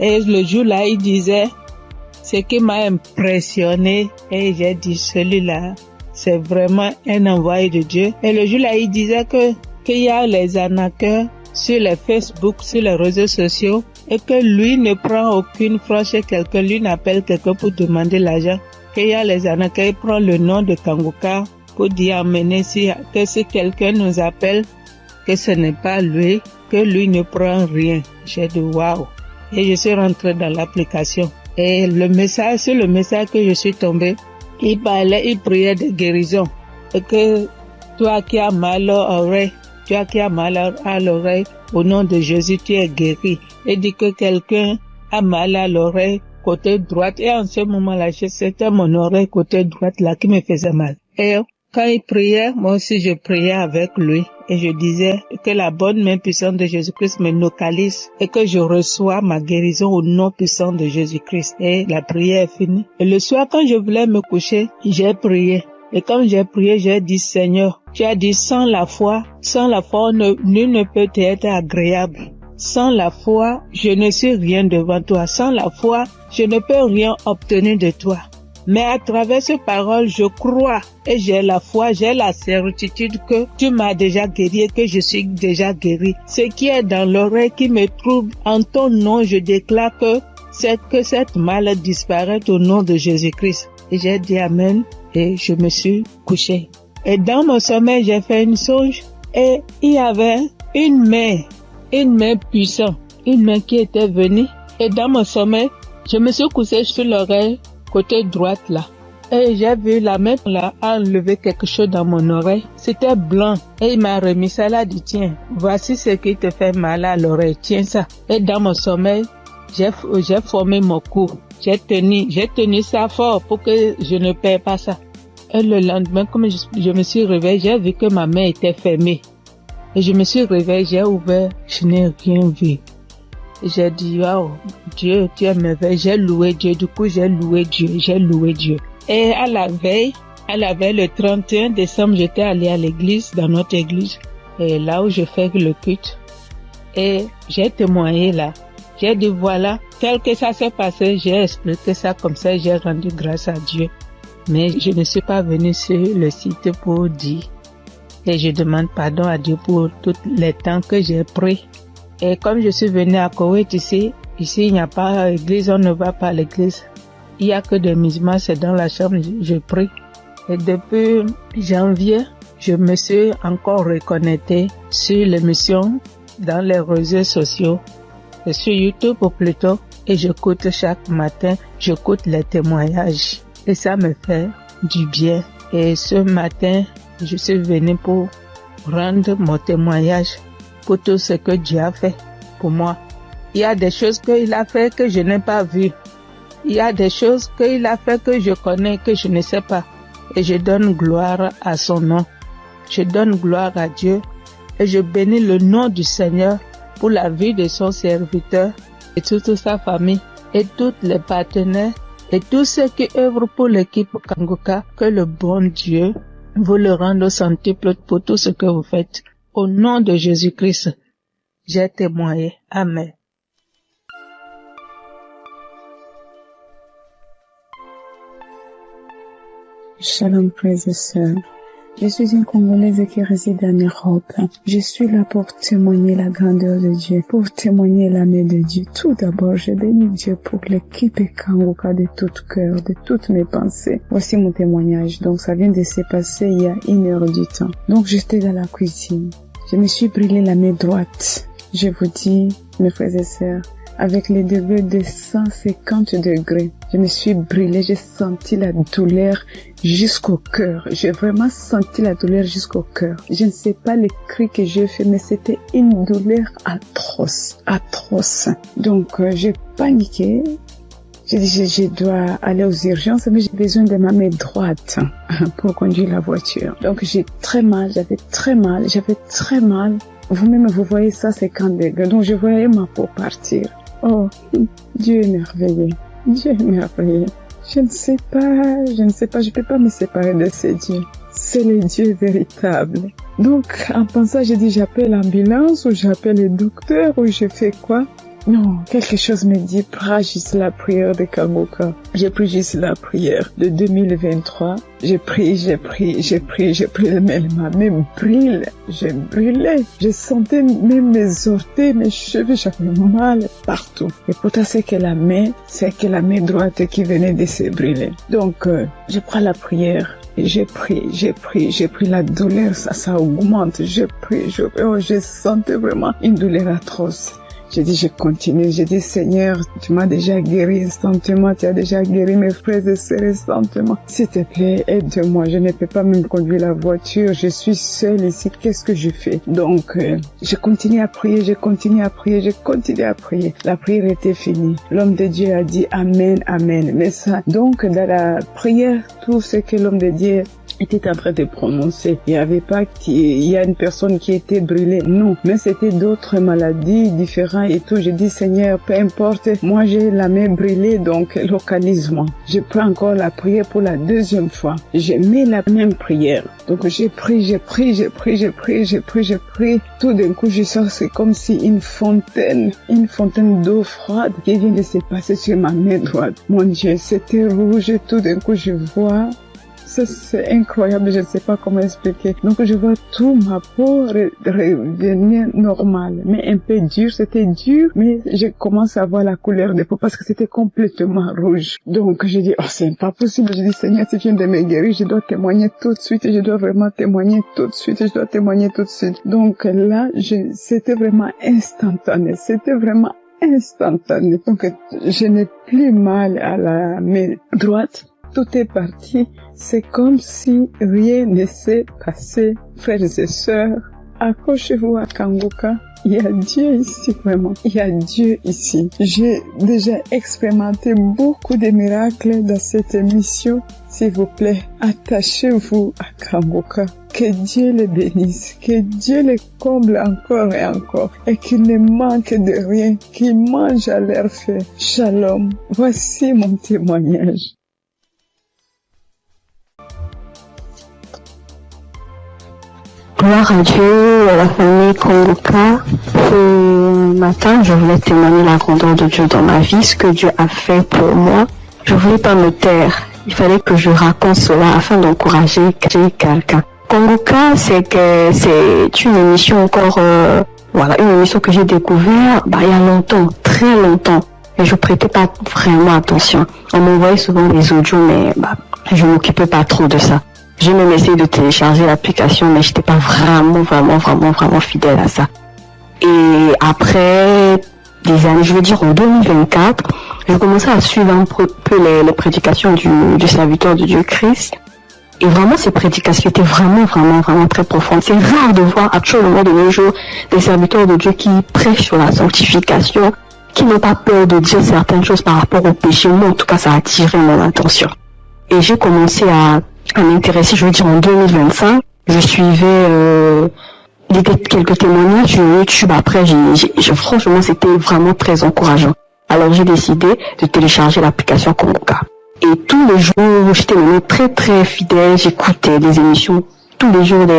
Et le jour-là, il disait, ce qui m'a impressionné, et j'ai dit, celui-là, c'est vraiment un envoyé de Dieu. Et le jour-là, il disait qu'il y a les arnaqueurs sur les Facebook, sur les réseaux sociaux, et que lui ne prend aucune franche chez quelqu'un, lui n'appelle quelqu'un pour demander l'argent. Qu'il y a les arnaqueurs, il prend le nom de Kanguka pour dire amener que si quelqu'un nous appelle, que ce n'est pas lui, que lui ne prend rien. J'ai dit waouh. Et je suis rentrée dans l'application. Et sur le message que je suis tombée, il priait de guérison. Et que toi qui as mal à l'oreille, au nom de Jésus, tu es guéri. Et dit que quelqu'un a mal à l'oreille côté droite. Et en ce moment-là, c'était mon oreille côté droite là qui me faisait mal. Et quand il priait, moi aussi je priais avec lui. Et je disais que la bonne main puissante de Jésus-Christ me localise et que je reçois ma guérison au nom puissant de Jésus-Christ. Et la prière est finie. Et le soir, quand je voulais me coucher, j'ai prié. Et quand j'ai prié, j'ai dit, Seigneur, tu as dit, sans la foi, nul ne peut être agréable. Sans la foi, je ne suis rien devant toi. Sans la foi, je ne peux rien obtenir de toi. Mais à travers ces paroles, je crois et j'ai la foi, j'ai la certitude que tu m'as déjà guéri et que je suis déjà guéri. Ce qui est dans l'oreille qui me trouble, en ton nom, je déclare que cette maladie disparaît au nom de Jésus-Christ. Et j'ai dit Amen et je me suis couché. Et dans mon sommeil, j'ai fait une songe et il y avait une main puissante, une main qui était venue. Et dans mon sommeil, je me suis couché sur l'oreille, côté droite là. Et j'ai vu la main là enlever quelque chose dans mon oreille. C'était blanc. Et il m'a remis ça là, dit tiens, voici ce qui te fait mal à l'oreille, tiens ça. Et dans mon sommeil, j'ai formé mon cou. J'ai tenu ça fort pour que je ne perds pas ça. Et le lendemain, comme je me suis réveillée, j'ai vu que ma main était fermée. Et je me suis réveillée, j'ai ouvert, je n'ai rien vu. J'ai dit, waouh, Dieu, tu es merveilleux. J'ai loué Dieu. Du coup, j'ai loué Dieu. Et à la veille, le 31 décembre, j'étais allée à l'église, dans notre église, et là où je fais le culte. Et j'ai témoigné là. J'ai dit, voilà, tel que ça s'est passé, j'ai expliqué ça comme ça, j'ai rendu grâce à Dieu. Mais je ne suis pas venue sur le site pour dire. Et je demande pardon à Dieu pour tous les temps que j'ai pris. Et comme je suis venue à Koweït ici il n'y a pas d'église, on ne va pas à l'église. Il n'y a que des musulmans, c'est dans la chambre, je prie. Et depuis janvier, je me suis encore reconnectée sur l'émission dans les réseaux sociaux, et sur YouTube plutôt, et j'écoute chaque matin, j'écoute les témoignages. Et ça me fait du bien. Et ce matin, je suis venue pour rendre mon témoignage pour tout ce que Dieu a fait pour moi. Il y a des choses qu'il a fait que je n'ai pas vues. Il y a des choses qu'il a fait que je connais, que je ne sais pas. Et je donne gloire à son nom. Je donne gloire à Dieu. Et je bénis le nom du Seigneur pour la vie de son serviteur et toute sa famille et tous les partenaires et tous ceux qui œuvrent pour l'équipe Kanguka. Que le bon Dieu vous le rende au centuple pour tout ce que vous faites. Au nom de Jésus-Christ, j'ai témoigné. Amen. Shalom, frères et sœurs. Je suis une Congolaise qui réside en Europe. Je suis là pour témoigner la grandeur de Dieu, pour témoigner la main de Dieu. Tout d'abord, je bénis Dieu pour l'équipe Kanguka de tout cœur, de toutes mes pensées. Voici mon témoignage. Donc, ça vient de se passer il y a 1 heure du temps. Donc, j'étais dans la cuisine. Je me suis brûlé la main droite. Je vous dis, mes frères et sœurs, avec les degrés de 150 degrés, je me suis brûlée, j'ai senti la douleur jusqu'au cœur. J'ai vraiment senti la douleur jusqu'au cœur. Je ne sais pas les cris que j'ai fait, mais c'était une douleur atroce. Donc, j'ai paniqué. J'ai dit, je dois aller aux urgences, mais j'ai besoin de ma main droite pour conduire la voiture. Donc, j'avais très mal. Vous-même, vous voyez ça, 50 degrés. Donc, je voyais ma peau partir. Oh, Dieu est merveilleux. Je ne sais pas, je peux pas me séparer de ce Dieu. C'est le Dieu véritable. Donc, en pensant, j'ai dit, j'appelle l'ambulance ou j'appelle le docteur ou je fais quoi? Non, quelque chose me dit, prends juste la prière de Kanguka. J'ai pris juste la prière de 2023. J'ai pris, mais ma main brûle. Je brûlais. Je sentais même mes orteils, mes cheveux, j'avais mal partout. Et pourtant, c'est que la main droite qui venait de se brûler. Donc, je prends la prière. J'ai pris la douleur, ça augmente. Je sentais vraiment une douleur atroce. J'ai dit, je continue. J'ai dit, Seigneur, tu m'as déjà guéri instantanément. Tu as déjà guéri mes frères et sœurs instantanément. S'il te plaît, aide-moi. Je ne peux pas même conduire la voiture. Je suis seule ici. Qu'est-ce que je fais? Donc, je continue à prier. La prière était finie. L'homme de Dieu a dit Amen, Amen. Mais ça, donc, dans la prière, tout ce que l'homme de Dieu était en train de prononcer. Il y a une personne qui était brûlée. Non. Mais c'était d'autres maladies différentes restaurant et tout. Je dis, Seigneur, peu importe, moi j'ai la main brûlée, donc localise-moi. Je prends encore la prière pour la deuxième fois. Je mets la même prière. Donc j'ai pris. Tout d'un coup, je sens, c'est comme si une fontaine d'eau froide qui vient de se passer sur ma main droite. Mon Dieu, c'était rouge. Tout d'un coup, je vois. Ça, c'est incroyable, je ne sais pas comment expliquer. Donc, je vois tout ma peau revenir normale, mais un peu dur. C'était dur, mais je commence à voir la couleur des peaux parce que c'était complètement rouge. Donc, je dis, oh, c'est pas possible. Je dis, Seigneur, si tu viens de me guérir, je dois témoigner tout de suite. Je dois vraiment témoigner tout de suite. Je dois témoigner tout de suite. Donc, là, c'était vraiment instantané. Donc, je n'ai plus mal à la main droite. Tout est parti. C'est comme si rien ne s'est passé. Frères et sœurs, accrochez-vous à Kanguka. Il y a Dieu ici, vraiment. Il y a Dieu ici. J'ai déjà expérimenté beaucoup de miracles dans cette émission. S'il vous plaît, attachez-vous à Kanguka. Que Dieu les bénisse, que Dieu les comble encore et encore, et qu'il ne manque de rien, qu'il mange à leur faim. Shalom. Voici mon témoignage. Gloire à Dieu, à la famille Kanguka. Ce matin, je voulais témoigner la grandeur de Dieu dans ma vie, ce que Dieu a fait pour moi. Je voulais pas me taire. Il fallait que je raconte cela afin d'encourager quelqu'un. Kanguka, c'est une émission encore, une émission que j'ai découvert, il y a longtemps, très longtemps. Et je prêtais pas vraiment attention. On m'envoyait souvent des audios, mais, je m'occupais pas trop de ça. J'ai même essayé de télécharger l'application, mais j'étais pas vraiment fidèle à ça. Et après des années, je veux dire en 2024, j'ai commencé à suivre un peu les prédications du serviteur de Dieu Christ. Et vraiment, ces prédications étaient vraiment très profondes. C'est rare de voir actuellement de nos jours des serviteurs de Dieu qui prêchent sur la sanctification, qui n'ont pas peur de dire certaines choses par rapport au péché. Moi, en tout cas, ça a attiré mon attention. Et j'ai commencé à m'intéresser, je veux dire en 2025, je suivais quelques témoignages sur YouTube. Après, franchement, c'était vraiment très encourageant. Alors, j'ai décidé de télécharger l'application Kanguka. Et tous les jours, j'étais vraiment très fidèle. J'écoutais des émissions tous les jours, que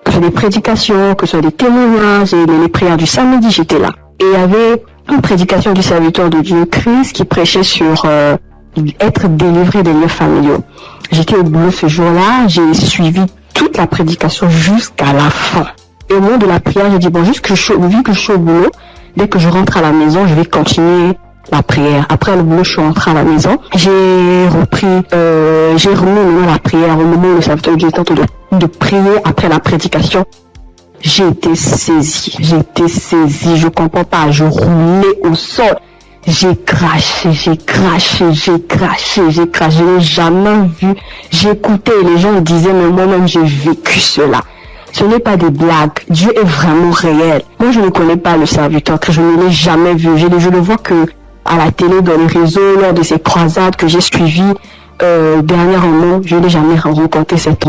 ce soit des prédications, que ce soit des témoignages, et les prières du samedi, j'étais là. Et il y avait une prédication du serviteur de Dieu Christ qui prêchait sur être délivré des lieux familiaux. J'étais au boulot ce jour-là, j'ai suivi toute la prédication jusqu'à la fin. Et au moment de la prière, j'ai dit, vu que je suis au boulot, dès que je rentre à la maison, je vais continuer la prière. Après le boulot, je suis rentrée à la maison. J'ai remis la prière au moment où le serviteur Dieu était de prier après la prédication. J'ai été saisie, je comprends pas, je roulais au sol. J'ai craché, je n'ai jamais vu. J'écoutais et les gens me disaient, mais moi-même j'ai vécu cela. Ce n'est pas des blagues, Dieu est vraiment réel. Moi je ne connais pas le serviteur, que je ne l'ai jamais vu. Je le vois que à la télé, dans les réseaux, lors de ces croisades que j'ai suivies dernièrement, je n'ai jamais rencontré cet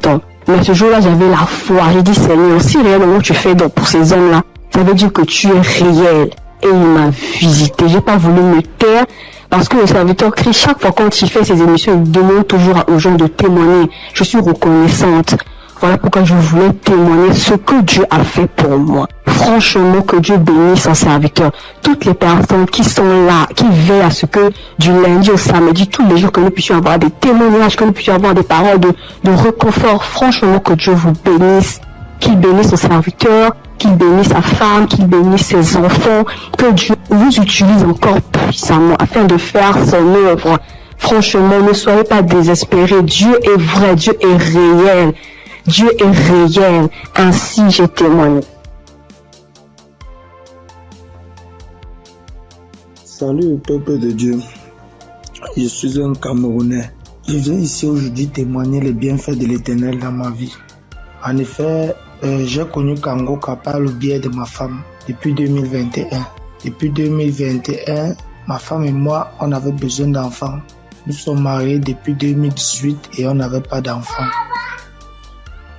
homme. Mais ce jour-là, j'avais la foi. J'ai dit, Seigneur, si réellement tu fais donc pour ces hommes-là, ça veut dire que tu es réel. Et il m'a visité. J'ai pas voulu me taire parce que le serviteur Christ, chaque fois quand il fait ses émissions, il demande toujours aux gens de témoigner. Je suis reconnaissante. Voilà pourquoi je voulais témoigner ce que Dieu a fait pour moi. Franchement, que Dieu bénisse son serviteur. Toutes les personnes qui sont là, qui veillent à ce que du lundi au samedi, tous les jours, que nous puissions avoir des témoignages, que nous puissions avoir des paroles de réconfort. Franchement, que Dieu vous bénisse. Qu'il bénisse son serviteur, qu'il bénisse sa femme, qu'il bénisse ses enfants. Que Dieu vous utilise encore puissamment afin de faire son œuvre. Franchement, ne soyez pas désespérés. Dieu est vrai, Dieu est réel. Dieu est réel. Ainsi, j'ai témoigné. Salut peuple de Dieu. Je suis un Camerounais. Je viens ici aujourd'hui témoigner les bienfaits de l'Éternel dans ma vie. En effet, j'ai connu Kanguka par le biais de ma femme depuis 2021. Depuis 2021, ma femme et moi, on avait besoin d'enfants. Nous sommes mariés depuis 2018 et on n'avait pas d'enfants.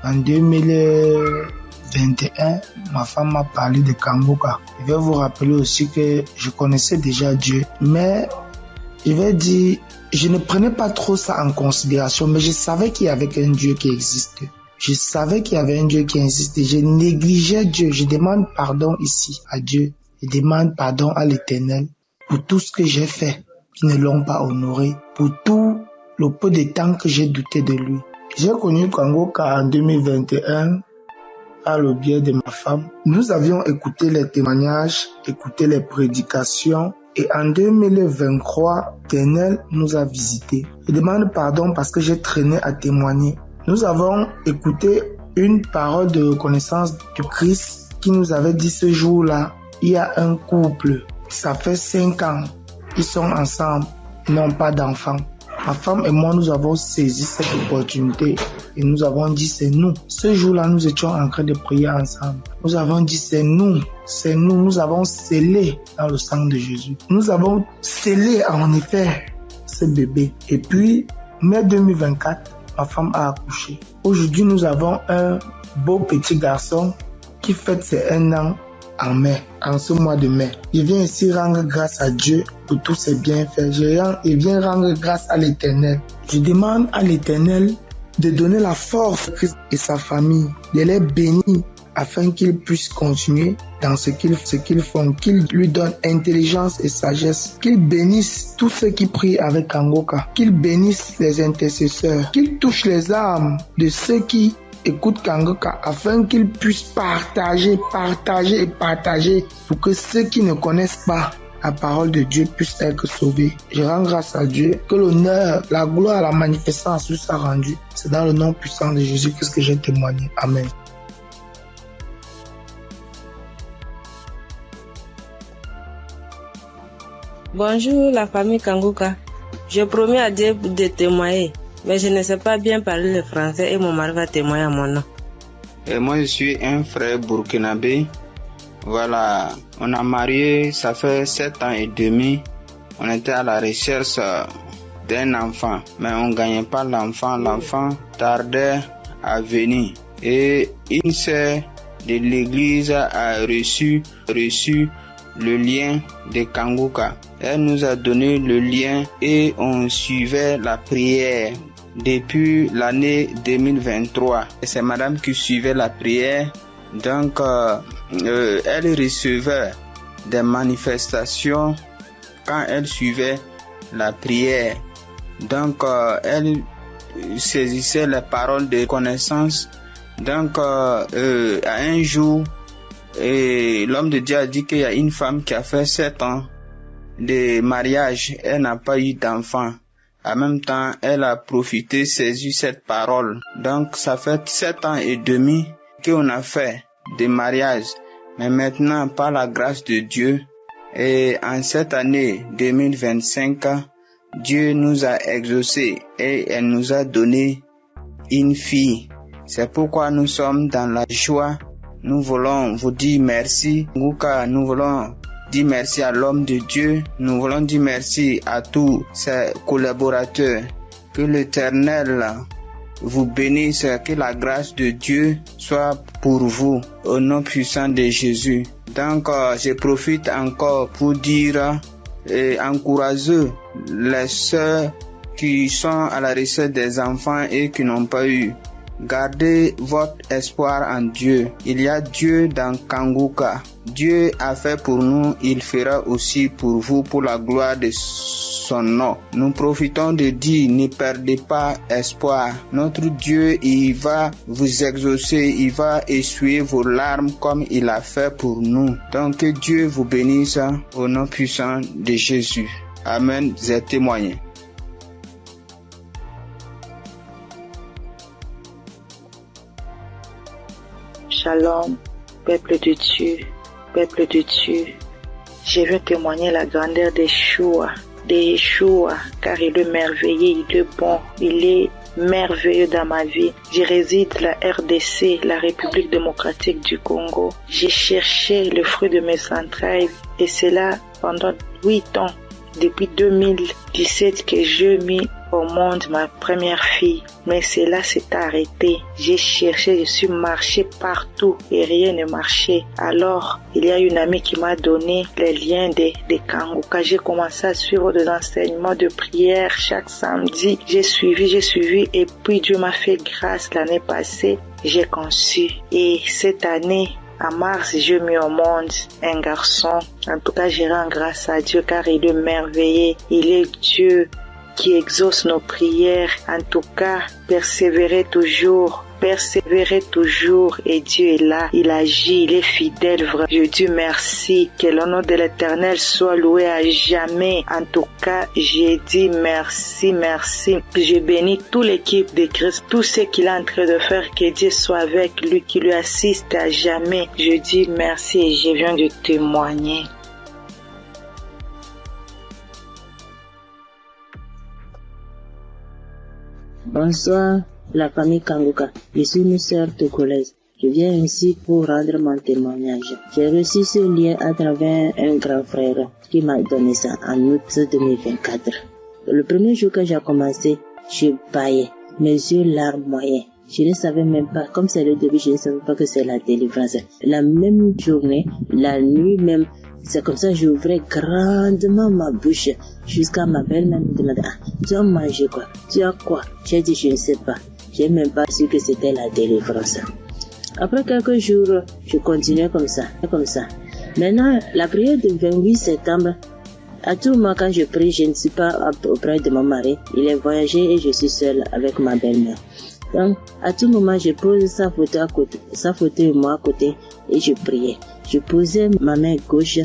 En 2021, 2021, ma femme m'a parlé de Kangoka. Je vais vous rappeler aussi que je connaissais déjà Dieu, mais je vais dire, je ne prenais pas trop ça en considération, mais je savais qu'il y avait un Dieu qui existe. Je savais qu'il y avait un Dieu qui existait. Je négligeais Dieu. Je demande pardon ici à Dieu. Je demande pardon à l'Éternel pour tout ce que j'ai fait qui ne l'ont pas honoré, pour tout le peu de temps que j'ai douté de lui. J'ai connu Kangoka en 2021 par le biais de ma femme. Nous avions écouté les témoignages, écouté les prédications et en 2023, l'Éternel nous a visités. Je demande pardon parce que j'ai traîné à témoigner. Nous avons écouté une parole de reconnaissance du Christ qui nous avait dit ce jour-là, il y a un couple, ça fait 5 ans, ils sont ensemble, ils n'ont pas d'enfants. Ma femme et moi, nous avons saisi cette opportunité et nous avons dit c'est nous. Ce jour-là, nous étions en train de prier ensemble. Nous avons dit c'est nous, nous avons scellé dans le sang de Jésus. Nous avons scellé en effet ce bébé. Et puis, mai 2024, ma femme a accouché. Aujourd'hui, nous avons un beau petit garçon qui fête ses 1 an en mai, en ce mois de mai. Je viens ici rendre grâce à Dieu pour tous ses bienfaits. Je viens rendre grâce à l'Éternel. Je demande à l'Éternel de donner la force à Christ et sa famille, de les bénir afin qu'ils puissent continuer dans ce qu'ils font, qu'ils lui donnent intelligence et sagesse, qu'ils bénissent tous ceux qui prient avec Kangoka, qu'ils bénissent les intercesseurs, qu'ils touchent les âmes de ceux qui écoutent Kangoka afin qu'ils puissent partager pour que ceux qui ne connaissent pas la parole de Dieu puissent être sauvés. Je rends grâce à Dieu, que l'honneur, la gloire, la manifestance lui soit rendue. C'est dans le nom puissant de Jésus-Christ que j'ai témoigné. Amen. Bonjour la famille Kangoka. Je promets à Dieu de témoigner, mais je ne sais pas bien parler le français et mon mari va témoigner à mon nom. Et moi je suis un frère burkinabé. Voilà, on a marié, ça fait 7 ans et demi. On était à la recherche d'un enfant, mais on ne gagnait pas l'enfant. L'enfant tardait à venir. Et une sœur de l'église a reçu le lien de Kangoka. Elle nous a donné le lien et on suivait la prière depuis l'année 2023. Et c'est madame qui suivait la prière. Donc, elle recevait des manifestations quand elle suivait la prière. Donc, elle saisissait les paroles de connaissance. Donc, à un jour, l'homme de Dieu a dit qu'il y a une femme qui a fait 7 ans de mariage. Elle n'a pas eu d'enfant. En même temps, elle a profité, saisi cette parole. Donc, ça fait 7 ans et demi qu'on a fait des mariages. Mais maintenant, par la grâce de Dieu, et en cette année 2025, Dieu nous a exaucés et elle nous a donné une fille. C'est pourquoi nous sommes dans la joie. Nous voulons vous dire merci. Nous voulons dire merci à l'homme de Dieu. Nous voulons dire merci à tous ses collaborateurs. Que l'Éternel vous bénisse, que la grâce de Dieu soit pour vous au nom puissant de Jésus. Donc, je profite encore pour dire et encourager les sœurs qui sont à la recherche des enfants et qui n'ont pas eu. Gardez votre espoir en Dieu. Il y a Dieu dans Kangoka. Dieu a fait pour nous, il fera aussi pour vous, pour la gloire de son nom. Nous profitons de dire, ne perdez pas espoir. Notre Dieu, il va vous exaucer, il va essuyer vos larmes comme il a fait pour nous. Donc que Dieu vous bénisse au nom puissant de Jésus. Amen. J'ai témoigné. Shalom, peuple de Dieu, peuple de Dieu. Je veux témoigner la grandeur de Yeshua, car il est merveilleux, il est bon, il est merveilleux dans ma vie. Je réside la RDC, la République démocratique du Congo. J'ai cherché le fruit de mes entrailles et c'est là pendant 8 ans, depuis 2017 que je m'y au monde ma première fille. Mais cela s'est arrêté. J'ai cherché, je suis marché partout et rien ne marchait. Alors, il y a une amie qui m'a donné les liens des Kanguka. J'ai commencé à suivre des enseignements de prière chaque samedi. J'ai suivi et puis Dieu m'a fait grâce l'année passée. J'ai conçu et cette année, en mars, j'ai mis au monde un garçon. En tout cas, je rends grâce à Dieu car il est merveilleux. Il est Dieu qui exauce nos prières. En tout cas, persévérez toujours et Dieu est là, il agit, il est fidèle. Je dis merci, que le nom de l'Éternel soit loué à jamais. En tout cas, j'ai dit merci. Je bénis toute l'équipe de Christ, tout ce qu'il est en train de faire, que Dieu soit avec lui, qui lui assiste à jamais. Je dis merci et je viens de témoigner. Bonsoir, la famille Kanguka. Je suis une sœur togolaise. Je viens ici pour rendre mon témoignage. J'ai reçu ce lien à travers un grand frère qui m'a donné ça en août 2024. Le premier jour que j'ai commencé, je baillais, mes yeux larmoyaient. Je ne savais même pas, comme c'est le début, je ne savais pas que c'est la délivrance. La même journée, la nuit même, c'est comme ça j'ouvrais grandement ma bouche jusqu'à ma belle-mère me demandait tu as mangé quoi? Tu as quoi? J'ai dit je ne sais pas. J'ai même pas su que c'était la délivrance. Après quelques jours, je continuais comme ça. Maintenant, la prière du 28 septembre, à tout moment quand je prie, je ne suis pas auprès de mon mari. Il est voyagé et je suis seule avec ma belle-mère. Donc, à tout moment, je pose sa photo et moi à côté et je priais. Je posais ma main gauche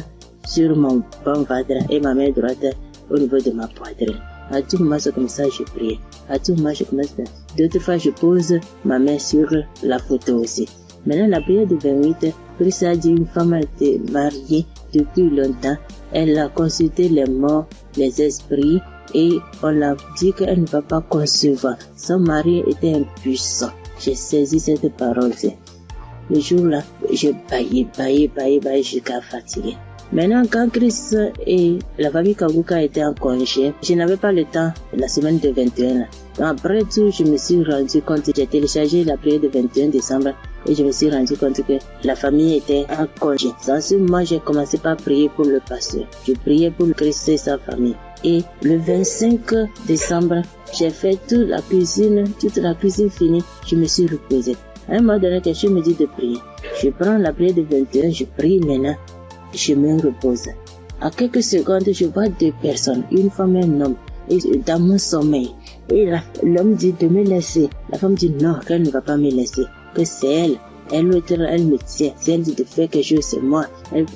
sur mon bon ventre et ma main droite au niveau de ma poitrine. À tout moment, c'est comme ça que je priais. À tout moment, je commence. D'autres fois, je pose ma main sur la photo aussi. Maintenant, la prière du 28, Christ a dit une femme a été mariée depuis longtemps. Elle a consulté les morts, les esprits, et on a dit qu'elle ne va pas concevoir. Son mari était impuissant. J'ai saisi cette parole. Le jour-là, je baillais jusqu'à fatiguer. Maintenant, quand Christ et la famille Kanguka étaient en congé, je n'avais pas le temps la semaine de 21. Après tout, je me suis rendu compte, j'ai téléchargé la prière de 21 décembre et je me suis rendu compte que la famille était en congé. Dans ce moment, j'ai commencé par prier pour le pasteur. Je priais pour Christ et sa famille. Et le 25 décembre, j'ai fait toute la cuisine finie, je me suis reposée. À un moment donné, quelqu'un me dit de prier. Je prends la prière de 21, je prie maintenant, je me repose. À quelques secondes, je vois deux personnes, une femme et un homme, et dans mon sommeil. Et l'homme dit de me laisser. La femme dit non, qu'elle ne va pas me laisser, que c'est elle. Elle me tient. Si elle dit de faire quelque chose, c'est moi.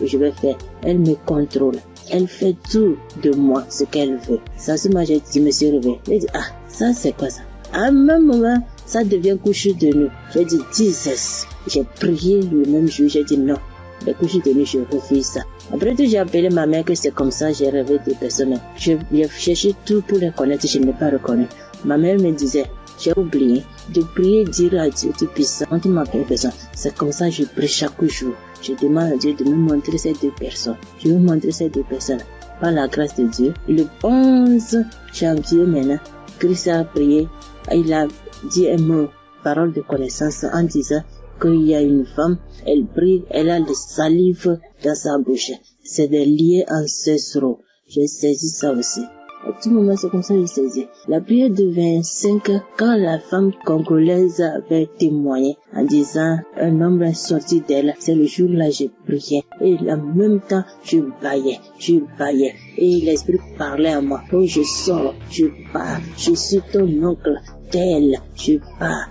Je vais faire. Elle me contrôle. Elle fait tout de moi, ce qu'elle veut. Ça, c'est moi, je me suis réveillée. J'ai dit, ça, c'est quoi ça? À un même moment, ça devient coucher de nuit. J'ai dit, Jesus. J'ai prié le même jour. J'ai dit, non, les coucher de nuit, je refuse ça. Après tout, j'ai appelé ma mère que c'est comme ça, j'ai rêvé de personnes. J'ai cherché tout pour les connaître, je ne l'ai pas reconnu. Ma mère me disait, j'ai oublié de prier, dire à Dieu Tout-Puissant, quand tu m'appelles personne. C'est comme ça que je prie chaque jour. Je demande à Dieu de me montrer ces deux personnes. Je vais montrer ces deux personnes. Par la grâce de Dieu, le 11 janvier maintenant, Christ a prié. Il a dit un mot, parole de connaissance, en disant qu'il y a une femme, elle prie, elle a le salive dans sa bouche. C'est des liens ancestraux. J'ai saisi ça aussi. À tout moment, c'est comme ça que j'ai saisi. La prière de 25, quand la femme congolaise avait témoigné en disant un homme est sorti d'elle, c'est le jour-là que j'ai prié. Et en même temps, je baillais. Et l'esprit parlait à moi. Oh, je sors, je pars, je suis ton oncle, tel, je pars.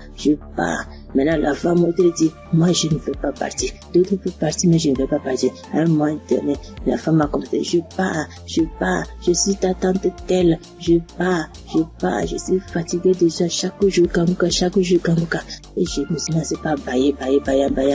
Maintenant, la femme m'a dit, moi, je ne veux pas partir. D'autres peuvent partir, mais je ne veux pas partir. À un moment donné, la femme m'a commencé, je pars. Je suis ta tante telle. Je pars. Je suis fatiguée déjà chaque jour, Kanguka. Et je me suis lancé par bailler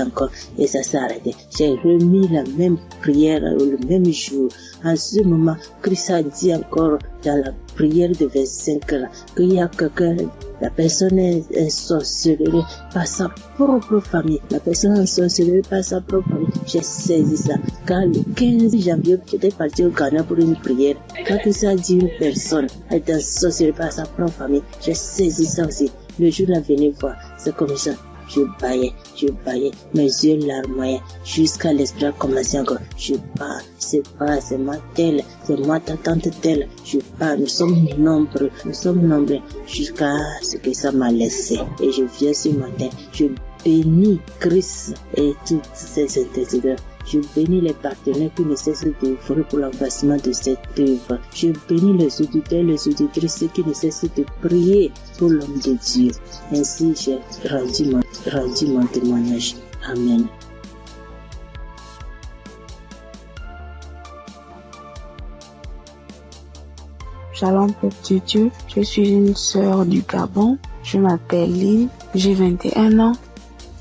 encore. Et ça s'est arrêté. J'ai remis la même prière le même jour. En ce moment, Christ a dit encore dans la prière de 25 là, qu'il y a quelqu'un, la personne est sorcelée par sa propre famille. La personne est sorcelée par sa propre famille. J'ai saisi ça. Quand le 15 janvier, j'étais parti au Ghana pour une prière. Quand Christ a dit une personne est sorcelée par sa propre famille, j'ai saisi ça aussi. Le jour là, venez voir, c'est comme ça. Je baillais, mes yeux larmoyaient, jusqu'à l'esprit a commencé encore. Je parle, c'est moi telle, c'est moi ta tante telle. Je parle, nous sommes nombreux, jusqu'à ce que ça m'a laissé. Et je viens ce matin, je bénis Christ et toutes ses intercesseurs. Je bénis les partenaires qui ne cessent d'œuvrer pour l'avancement de cette œuvre. Je bénis les auditeurs, les auditrices qui ne cessent de prier pour l'homme de Dieu. Ainsi, j'ai rendu mon témoignage. Amen. Shalom, peuple de Dieu. Je suis une sœur du Gabon. Je m'appelle Lynn. J'ai 21 ans.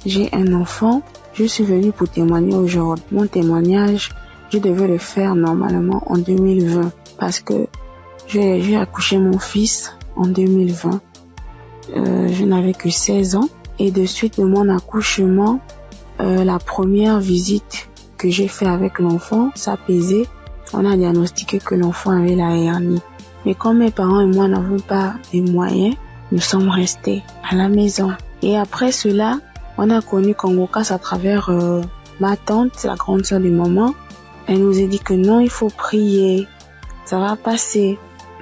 J'ai un enfant. Je suis venue pour témoigner aujourd'hui. Mon témoignage, je devais le faire normalement en 2020 parce que j'ai accouché mon fils en 2020. Je n'avais que 16 ans et de suite de mon accouchement, la première visite que j'ai fait avec l'enfant, ça pesait. On a diagnostiqué que l'enfant avait la hernie. Mais comme mes parents et moi n'avons pas les moyens, nous sommes restés à la maison. Et après cela, on a connu Congokas à travers ma tante, la grande sœur de maman. Elle nous a dit que non, il faut prier, ça va passer,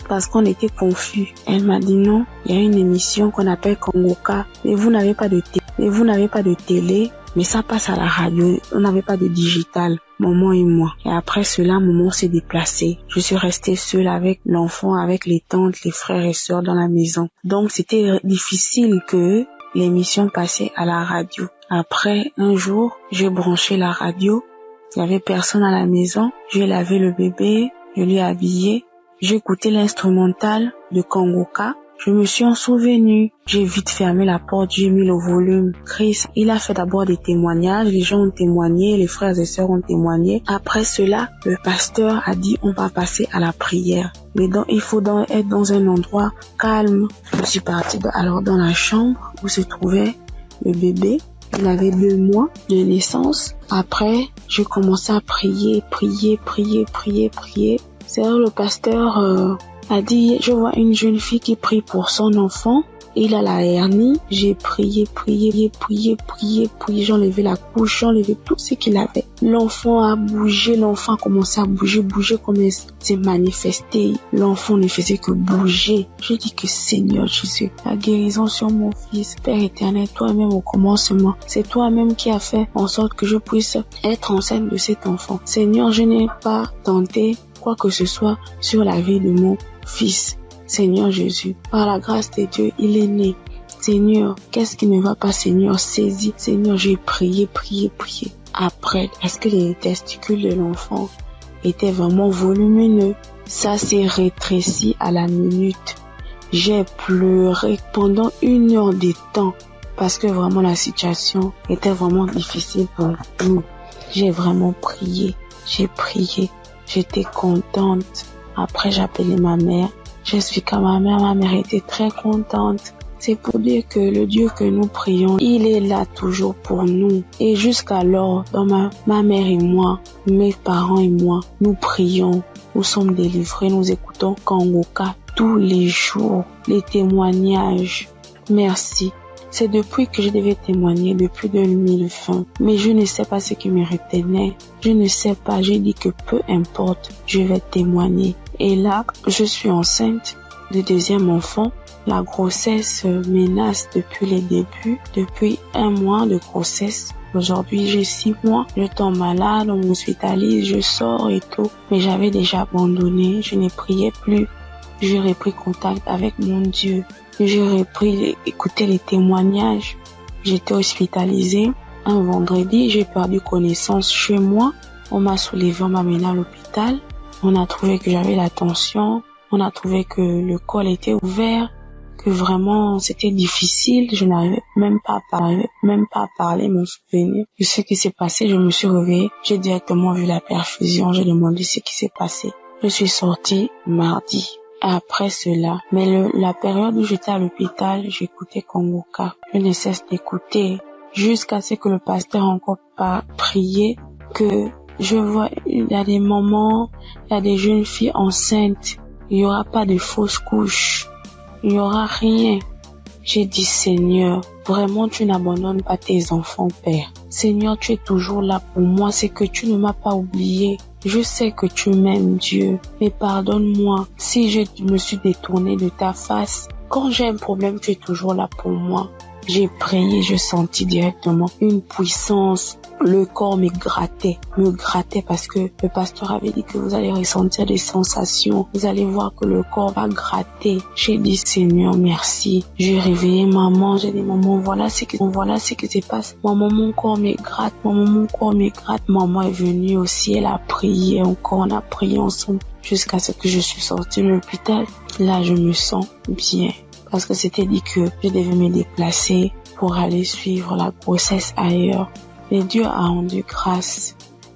parce qu'on était confus. Elle m'a dit non, il y a une émission qu'on appelle Congokas, mais vous n'avez pas de télé, mais ça passe à la radio, on n'avait pas de digital, maman et moi. Et après cela, maman s'est déplacée. Je suis restée seule avec l'enfant, avec les tantes, les frères et sœurs dans la maison. Donc c'était difficile que l'émission passait à la radio. Après, un jour, j'ai branché la radio. Il y avait personne à la maison. J'ai lavé le bébé, je l'ai habillé. J'ai écouté l'instrumental de Congokas. Je me suis en souvenu. J'ai vite fermé la porte, j'ai mis le volume. Chris, il a fait d'abord des témoignages. Les gens ont témoigné, les frères et sœurs ont témoigné. Après cela, le pasteur a dit on va passer à la prière. Mais donc, il faut être dans un endroit calme. Je suis partie alors dans la chambre où se trouvait le bébé. Il avait 2 mois de naissance. Après, j'ai commencé à prier. C'est là le pasteur a dit, je vois une jeune fille qui prie pour son enfant. Il a la hernie. J'ai prié. J'enlevais la couche, j'enlevais tout ce qu'il avait. L'enfant a bougé, l'enfant a commencé à bouger comme il s'est manifesté. L'enfant ne faisait que bouger. Je dis que Seigneur Jésus, la guérison sur mon fils, Père éternel, toi-même au commencement. C'est toi-même qui as fait en sorte que je puisse être enceinte de cet enfant. Seigneur, je n'ai pas tenté quoi que ce soit sur la vie de mon fils. Seigneur Jésus, par la grâce de Dieu, il est né. Seigneur, qu'est-ce qui ne va pas, Seigneur? Saisis. Seigneur, j'ai prié. Après, parce que les testicules de l'enfant étaient vraiment volumineux, ça s'est rétréci à la minute. J'ai pleuré pendant 1 heure de temps parce que vraiment la situation était vraiment difficile pour nous. J'ai vraiment prié. J'étais contente. Après, j'ai appelé ma mère. J'explique à ma mère était très contente. C'est pour dire que le Dieu que nous prions, il est là toujours pour nous. Et jusqu'alors, dans ma mère et moi, mes parents et moi, nous prions, nous sommes délivrés, nous écoutons Congokas tous les jours, les témoignages. Merci. C'est depuis que je devais témoigner, depuis 2020. Mais je ne sais pas ce qui me retenait. Je ne sais pas, j'ai dit que peu importe, je vais témoigner. Et là, je suis enceinte de 2e enfant. La grossesse menace depuis les débuts, depuis 1 mois de grossesse. Aujourd'hui, j'ai 6 mois. Je tombe malade, on m'hospitalise, je sors et tout. Mais j'avais déjà abandonné, je ne priais plus. J'ai repris contact avec mon Dieu. J'ai repris écouter les témoignages. J'étais hospitalisée. Un vendredi, j'ai perdu connaissance chez moi. On m'a soulevé, on m'a mené à l'hôpital. On a trouvé que j'avais la tension. On a trouvé que le col était ouvert, que vraiment c'était difficile, je n'arrivais même pas à parler, mon souvenir de ce qui s'est passé. Je me suis réveillée, j'ai directement vu la perfusion, j'ai demandé ce qui s'est passé. Je suis sortie mardi. Après cela, mais la période où j'étais à l'hôpital, j'écoutais Kongoka. Je ne cesse d'écouter jusqu'à ce que le pasteur encore pas prié, que je vois, il y a des moments, il y a des jeunes filles enceintes, il n'y aura pas de fausses couches, il n'y aura rien. J'ai dit, Seigneur, vraiment tu n'abandonnes pas tes enfants, Père. Seigneur, tu es toujours là pour moi, c'est que tu ne m'as pas oublié. Je sais que tu m'aimes, Dieu, mais pardonne-moi si je me suis détournée de ta face. Quand j'ai un problème, tu es toujours là pour moi. J'ai prié, je sentis directement une puissance. Le corps me grattait parce que le pasteur avait dit que vous allez ressentir des sensations. Vous allez voir que le corps va gratter. J'ai dit, Seigneur, merci. J'ai réveillé maman. J'ai dit, maman, voilà ce qui se passe. Maman, mon corps me gratte. Maman est venue aussi. Elle a prié encore. On a prié ensemble jusqu'à ce que je suis sortie de l'hôpital. Là, je me sens bien. Parce que c'était dit que je devais me déplacer pour aller suivre la grossesse ailleurs. Mais Dieu a rendu grâce.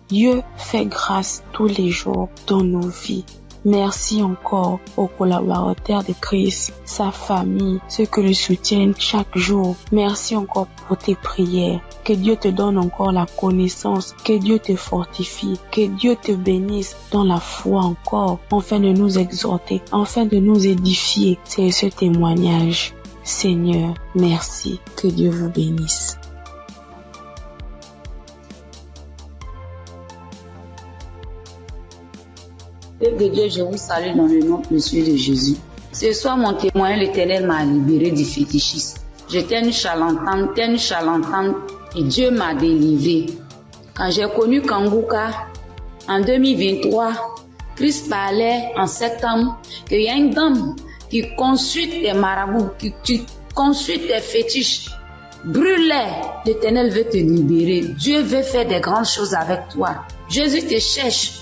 Dieu fait grâce tous les jours dans nos vies. Merci encore aux collaborateurs de Christ, sa famille, ceux qui le soutiennent chaque jour. Merci encore pour tes prières. Que Dieu te donne encore la connaissance, que Dieu te fortifie, que Dieu te bénisse dans la foi encore, afin de nous exhorter, afin de nous édifier. C'est ce témoignage. Seigneur, merci. Que Dieu vous bénisse. Père de Dieu, je vous salue dans le nom précieux de Jésus. Ce soir, mon témoin, l'Éternel m'a libéré du fétichisme. J'étais une charlatane, et Dieu m'a délivré. Quand j'ai connu Kanguka, en 2023, Christ parlait en septembre qu'il y a une dame qui consulte des marabouts, qui consulte des fétiches. Brûle-les, l'Éternel veut te libérer. Dieu veut faire des grandes choses avec toi. Jésus te cherche.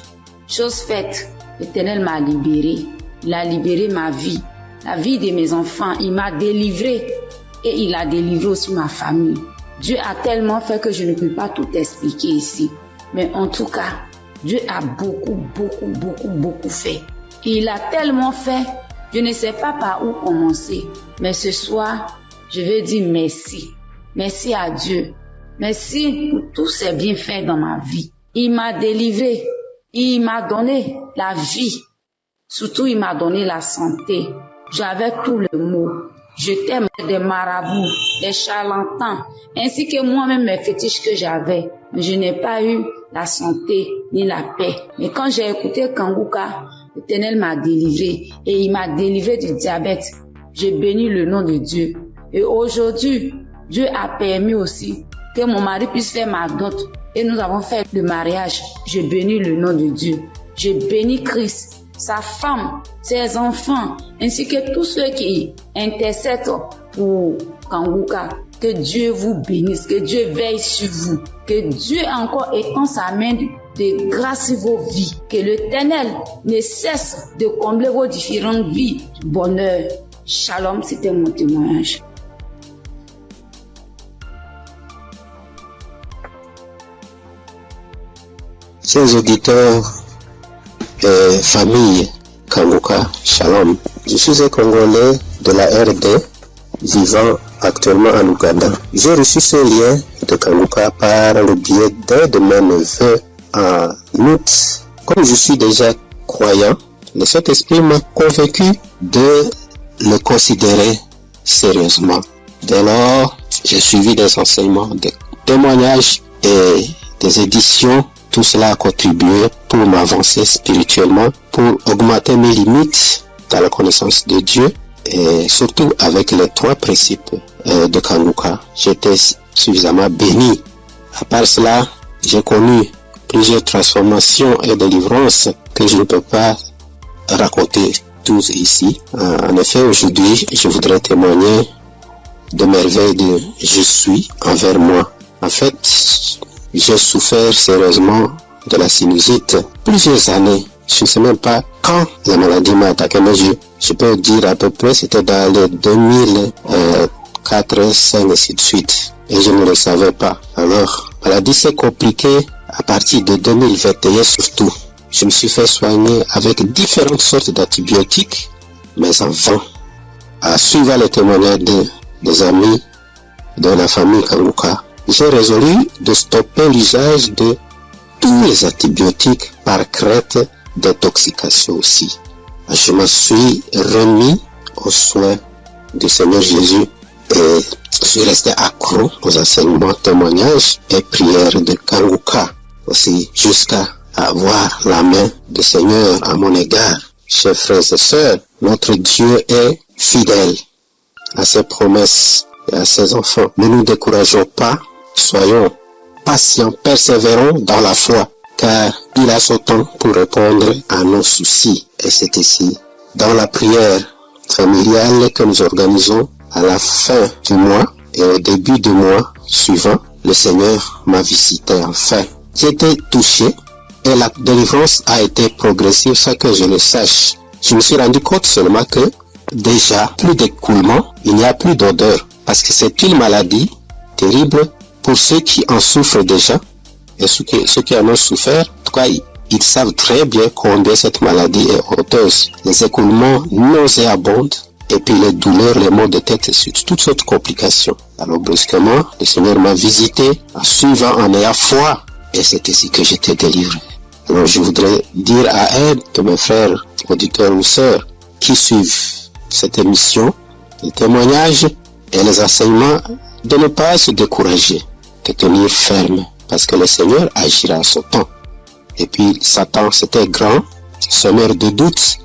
Chose faite, l'Éternel m'a libéré. Il a libéré ma vie, la vie de mes enfants. Il m'a délivré et il a délivré aussi ma famille. Dieu a tellement fait que je ne peux pas tout expliquer ici. Mais en tout cas, Dieu a beaucoup fait. Et il a tellement fait, je ne sais pas par où commencer. Mais ce soir, je veux dire merci. Merci à Dieu. Merci pour tous ses bienfaits dans ma vie. Il m'a délivré. Il m'a donné la vie. Surtout, il m'a donné la santé. J'avais tous les mots. J'étais des marabouts, des charlatans, ainsi que moi-même mes fétiches que j'avais. Mais je n'ai pas eu la santé ni la paix. Mais quand j'ai écouté Kanguka, l'Éternel m'a délivré et il m'a délivré du diabète. J'ai béni le nom de Dieu. Et aujourd'hui, Dieu a permis aussi que mon mari puisse faire ma dot. Et nous avons fait le mariage. Je bénis le nom de Dieu. Je bénis Christ, sa femme, ses enfants, ainsi que tous ceux qui intercèdent pour Kanguka. Que Dieu vous bénisse, que Dieu veille sur vous, que Dieu encore étend sa main de grâce sur vos vies, que l'Éternel ne cesse de combler vos différentes vies du bonheur. Shalom, c'était mon témoignage. Chers auditeurs et famille Kanguka, Shalom. Je suis un Congolais de la RD vivant actuellement en Ouganda. J'ai reçu ce lien de Kanguka par le biais d'un de mes neveux en août. Comme je suis déjà croyant, le Saint-Esprit m'a convaincu de le considérer sérieusement. Dès lors, j'ai suivi des enseignements, des témoignages et des éditions. Tout cela a contribué pour m'avancer spirituellement, pour augmenter mes limites dans la connaissance de Dieu et surtout avec les 3 principes de Kanguka. J'étais suffisamment béni. À part cela, j'ai connu plusieurs transformations et délivrances que je ne peux pas raconter tous ici. En effet, aujourd'hui, je voudrais témoigner de merveilles de je suis envers moi. En fait, j'ai souffert sérieusement de la sinusite plusieurs années. Je ne sais même pas quand la maladie m'a attaqué, mais je peux dire à peu près, c'était dans les 2004, 2005 et ainsi de suite. Et je ne le savais pas. Alors, la maladie s'est compliquée à partir de 2021 surtout. Je me suis fait soigner avec différentes sortes d'antibiotiques, mais en vain. À suivre les témoignages des amis de la famille Kanguka, j'ai résolu de stopper l'usage de tous les antibiotiques par crainte d'intoxication aussi. Je me suis remis aux soins du Seigneur Jésus et je suis resté accro aux enseignements, témoignages et prières de Kanguka aussi jusqu'à avoir la main du Seigneur à mon égard. Chers frères et sœurs, notre Dieu est fidèle à ses promesses et à ses enfants. Ne nous décourageons pas, soyons patients, persévérons dans la foi, car il a son temps pour répondre à nos soucis. Et c'est ici, dans la prière familiale que nous organisons à la fin du mois et au début du mois suivant, le Seigneur m'a visité enfin. J'ai été touché et la délivrance a été progressive sans que je le sache. Je me suis rendu compte seulement que déjà plus d'écoulement, il n'y a plus d'odeur, parce que c'est une maladie terrible pour ceux qui en souffrent déjà et ceux qui en ont souffert. En tout cas, ils savent très bien combien cette maladie est honteuse. Les écoulements nauséabonds et puis les douleurs, les maux de tête et toutes sortes de complications. Alors brusquement, le Seigneur m'a visité en suivant, en ayant foi, et c'est ici que j'étais délivré. Alors je voudrais dire à aide de mes frères, auditeurs ou sœurs, qui suivent cette émission, les témoignages et les enseignements, de ne pas se décourager, de tenir ferme, parce que le Seigneur agira en son temps. Et puis Satan, c'était grand, semeur de doutes,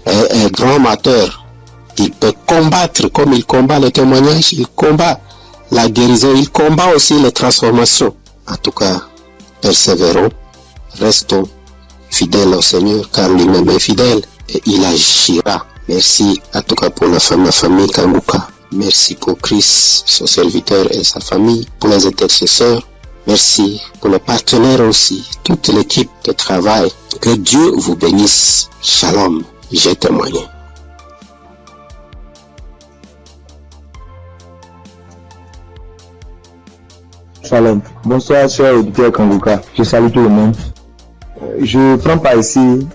et grand amateur. Il peut combattre comme il combat les témoignages, il combat la guérison, il combat aussi les transformations. En tout cas, persévérons, restons fidèles au Seigneur, car lui-même est fidèle et il agira. Merci en tout cas pour la famille Kanguka. Merci pour Christ, son serviteur et sa famille, pour les intercesseurs. Merci pour les partenaires aussi, toute l'équipe de travail. Que Dieu vous bénisse. Shalom, j'ai témoigné. Shalom. Bonsoir, chers auditeurs Kanguka. Je salue tout le monde. Je prends part ici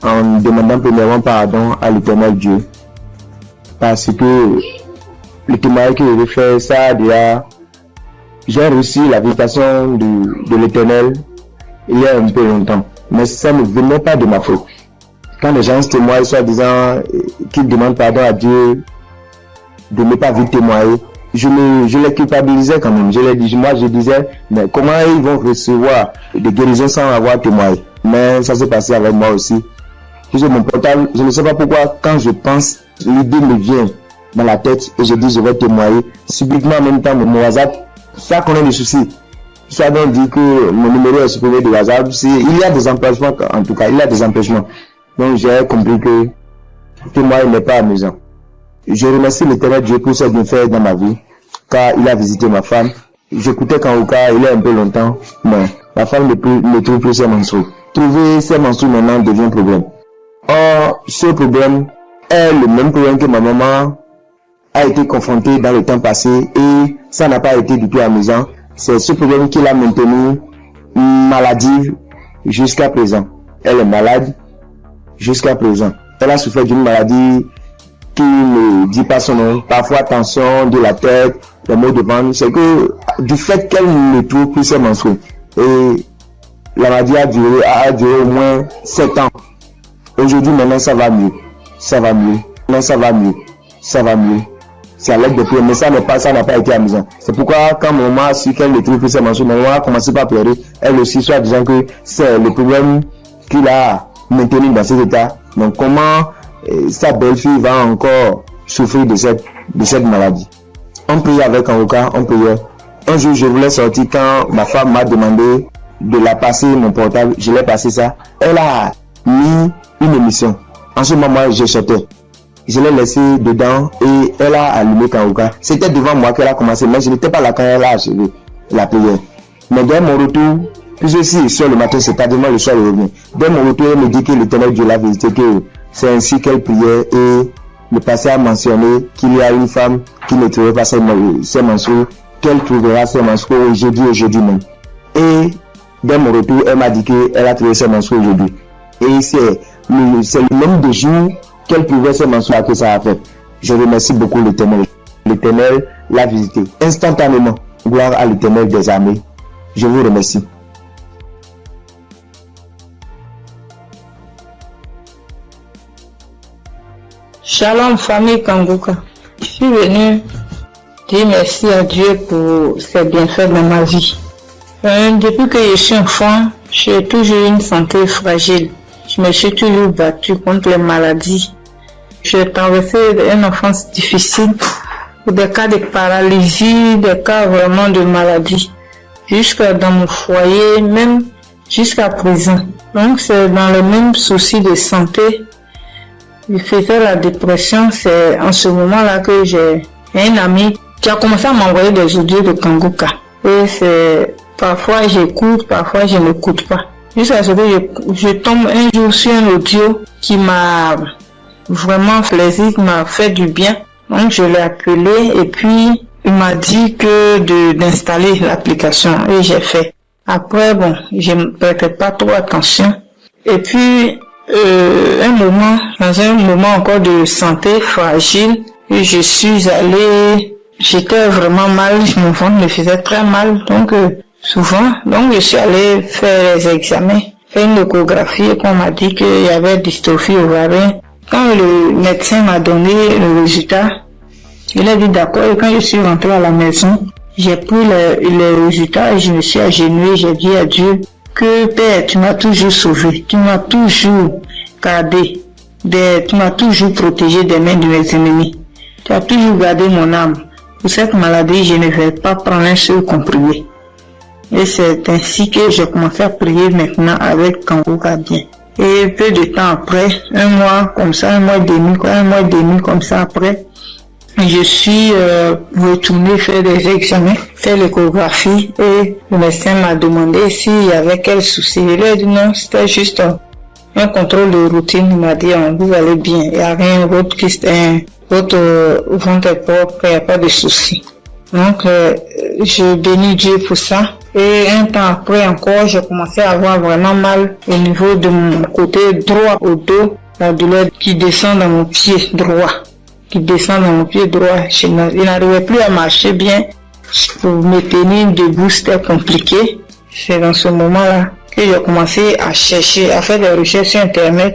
en demandant premièrement pardon à l'Éternel Dieu. Parce que le témoignage que je vais faire, ça déjà, j'ai reçu la visitation de l'Éternel il y a un peu longtemps. Mais ça ne venait pas de ma faute. Quand les gens se témoignent, soit disant qu'ils demandent pardon à Dieu de ne pas vite témoigner, je les culpabilisais quand même. Je disais, mais comment ils vont recevoir des guérisons sans avoir témoigné? Mais ça s'est passé avec moi aussi. J'ai mon portable, je ne sais pas pourquoi, quand je pense, l'idée me vient dans la tête et je dis je vais témoigner. Subitement en même temps, mon WhatsApp, ça connaît des soucis. Ça donc dit que mon numéro est supprimé de WhatsApp. Il y a des empêchements, en tout cas, il y a des empêchements. Donc j'ai compris que témoigner n'est pas amusant. Je remercie l'Éternel Dieu pour ce qu'il fait dans ma vie, car il a visité ma femme. J'écoutais Kanguka il y a un peu longtemps, mais ma femme ne trouve plus ses menstrues. Trouver ses menstrues maintenant devient un problème. Or, ce problème est le même problème que ma maman a été confrontée dans le temps passé et ça n'a pas été du tout amusant. C'est ce problème qui l'a maintenue maladive jusqu'à présent. Elle est malade jusqu'à présent. Elle a souffert d'une maladie qui ne dit pas son nom, parfois tension de la tête, les maux de ventre. C'est que du fait qu'elle ne trouve plus ses menstrues. Et la maladie a duré au moins 7 ans. Aujourd'hui, maintenant, ça va mieux. Ça va mieux. Maintenant, ça va mieux. Ça va mieux. C'est à l'aide de prière, mais ça n'a pas été amusant. C'est pourquoi, quand maman a su qu'elle ne trouve plus ses menstrues, maman a commencé par pleurer. Elle aussi, soit disant que c'est le problème qu'il a maintenu dans cet état. Donc, comment sa belle-fille va encore souffrir de cette maladie? On priait avec Kanguka, on priait. Un jour, je voulais sortir quand ma femme m'a demandé de la passer mon portable. Je l'ai passé ça. Elle a mis une émission. En ce moment, je sortais. Je l'ai laissé dedans et elle a allumé Kanguka. C'était devant moi qu'elle a commencé, mais je n'étais pas là quand elle a achevé la prière. Mais dès mon retour, Puisque si sur le matin, c'est pas demain, le soir, il revient. Dès mon retour, elle me dit que l'Éternel Dieu l'a visité, que c'est ainsi qu'elle priait, et le pasteur a mentionné qu'il y a une femme qui ne trouvait pas ses menstrues, qu'elle trouvera ses menstrues aujourd'hui même. Et dès mon retour, elle m'a dit qu'elle a trouvé ses menstrues aujourd'hui. Et c'est le nombre de jours qu'elle trouvait ses menstrues que ça a fait. Je remercie beaucoup l'Éternel. L'Éternel l'a visité instantanément. Gloire à l'Éternel des armées. Je vous remercie. Shalom famille Kanguka. Je suis venu dire merci à Dieu pour ses bienfaits dans ma vie. Depuis que je suis enfant, j'ai toujours une santé fragile. Je me suis toujours battue contre les maladies. J'ai traversé une enfance difficile, des cas de paralysie, des cas vraiment de maladie, jusqu'à dans mon foyer, même jusqu'à présent. Donc c'est dans le même souci de santé. Je faisais la dépression, c'est en ce moment-là que j'ai un ami qui a commencé à m'envoyer des audios de Kanguka. Et c'est parfois j'écoute, parfois je n'écoute pas. Jusqu'à ce que je tombe un jour sur un audio qui m'a vraiment plaisir, qui m'a fait du bien. Donc je l'ai appelé et puis il m'a dit que d'installer l'application et j'ai fait. Après bon, je ne prêtais pas trop attention. Et puis dans un moment encore de santé fragile, je suis allée, j'étais vraiment mal, mon ventre me faisait très mal, donc souvent, donc je suis allée faire les examens, faire une échographie et qu'on m'a dit qu'il y avait dystrophie ovarienne. Quand le médecin m'a donné le résultat, il a dit d'accord, et quand je suis rentrée à la maison, j'ai pris les résultats et je me suis agenouillée, j'ai dit à Dieu que Père, tu m'as toujours sauvé, tu m'as toujours gardé, tu m'as toujours protégé des mains de mes ennemis. Tu as toujours gardé mon âme. Pour cette maladie, je ne vais pas prendre un seul comprimé. Et c'est ainsi que j'ai commencé à prier maintenant avec Kanguka bien. Et peu de temps après, un mois et demi comme ça après, je suis retournée faire des examens, faire l'échographie et le médecin m'a demandé s'il y avait quel souci. Il a dit non, c'était juste un contrôle de routine. Il m'a dit vous allez bien, il n'y a rien d'autre qui votre ventre est propre, il n'y a pas de souci. Donc je bénis Dieu pour ça. Et un temps après encore, j'ai commencé à avoir vraiment mal au niveau de mon côté droit au dos, la douleur qui descend dans mon pied droit. Je n'arrivais plus à marcher bien. Pour me tenir debout, c'était compliqué. C'est dans ce moment-là que j'ai commencé à chercher, à faire des recherches sur Internet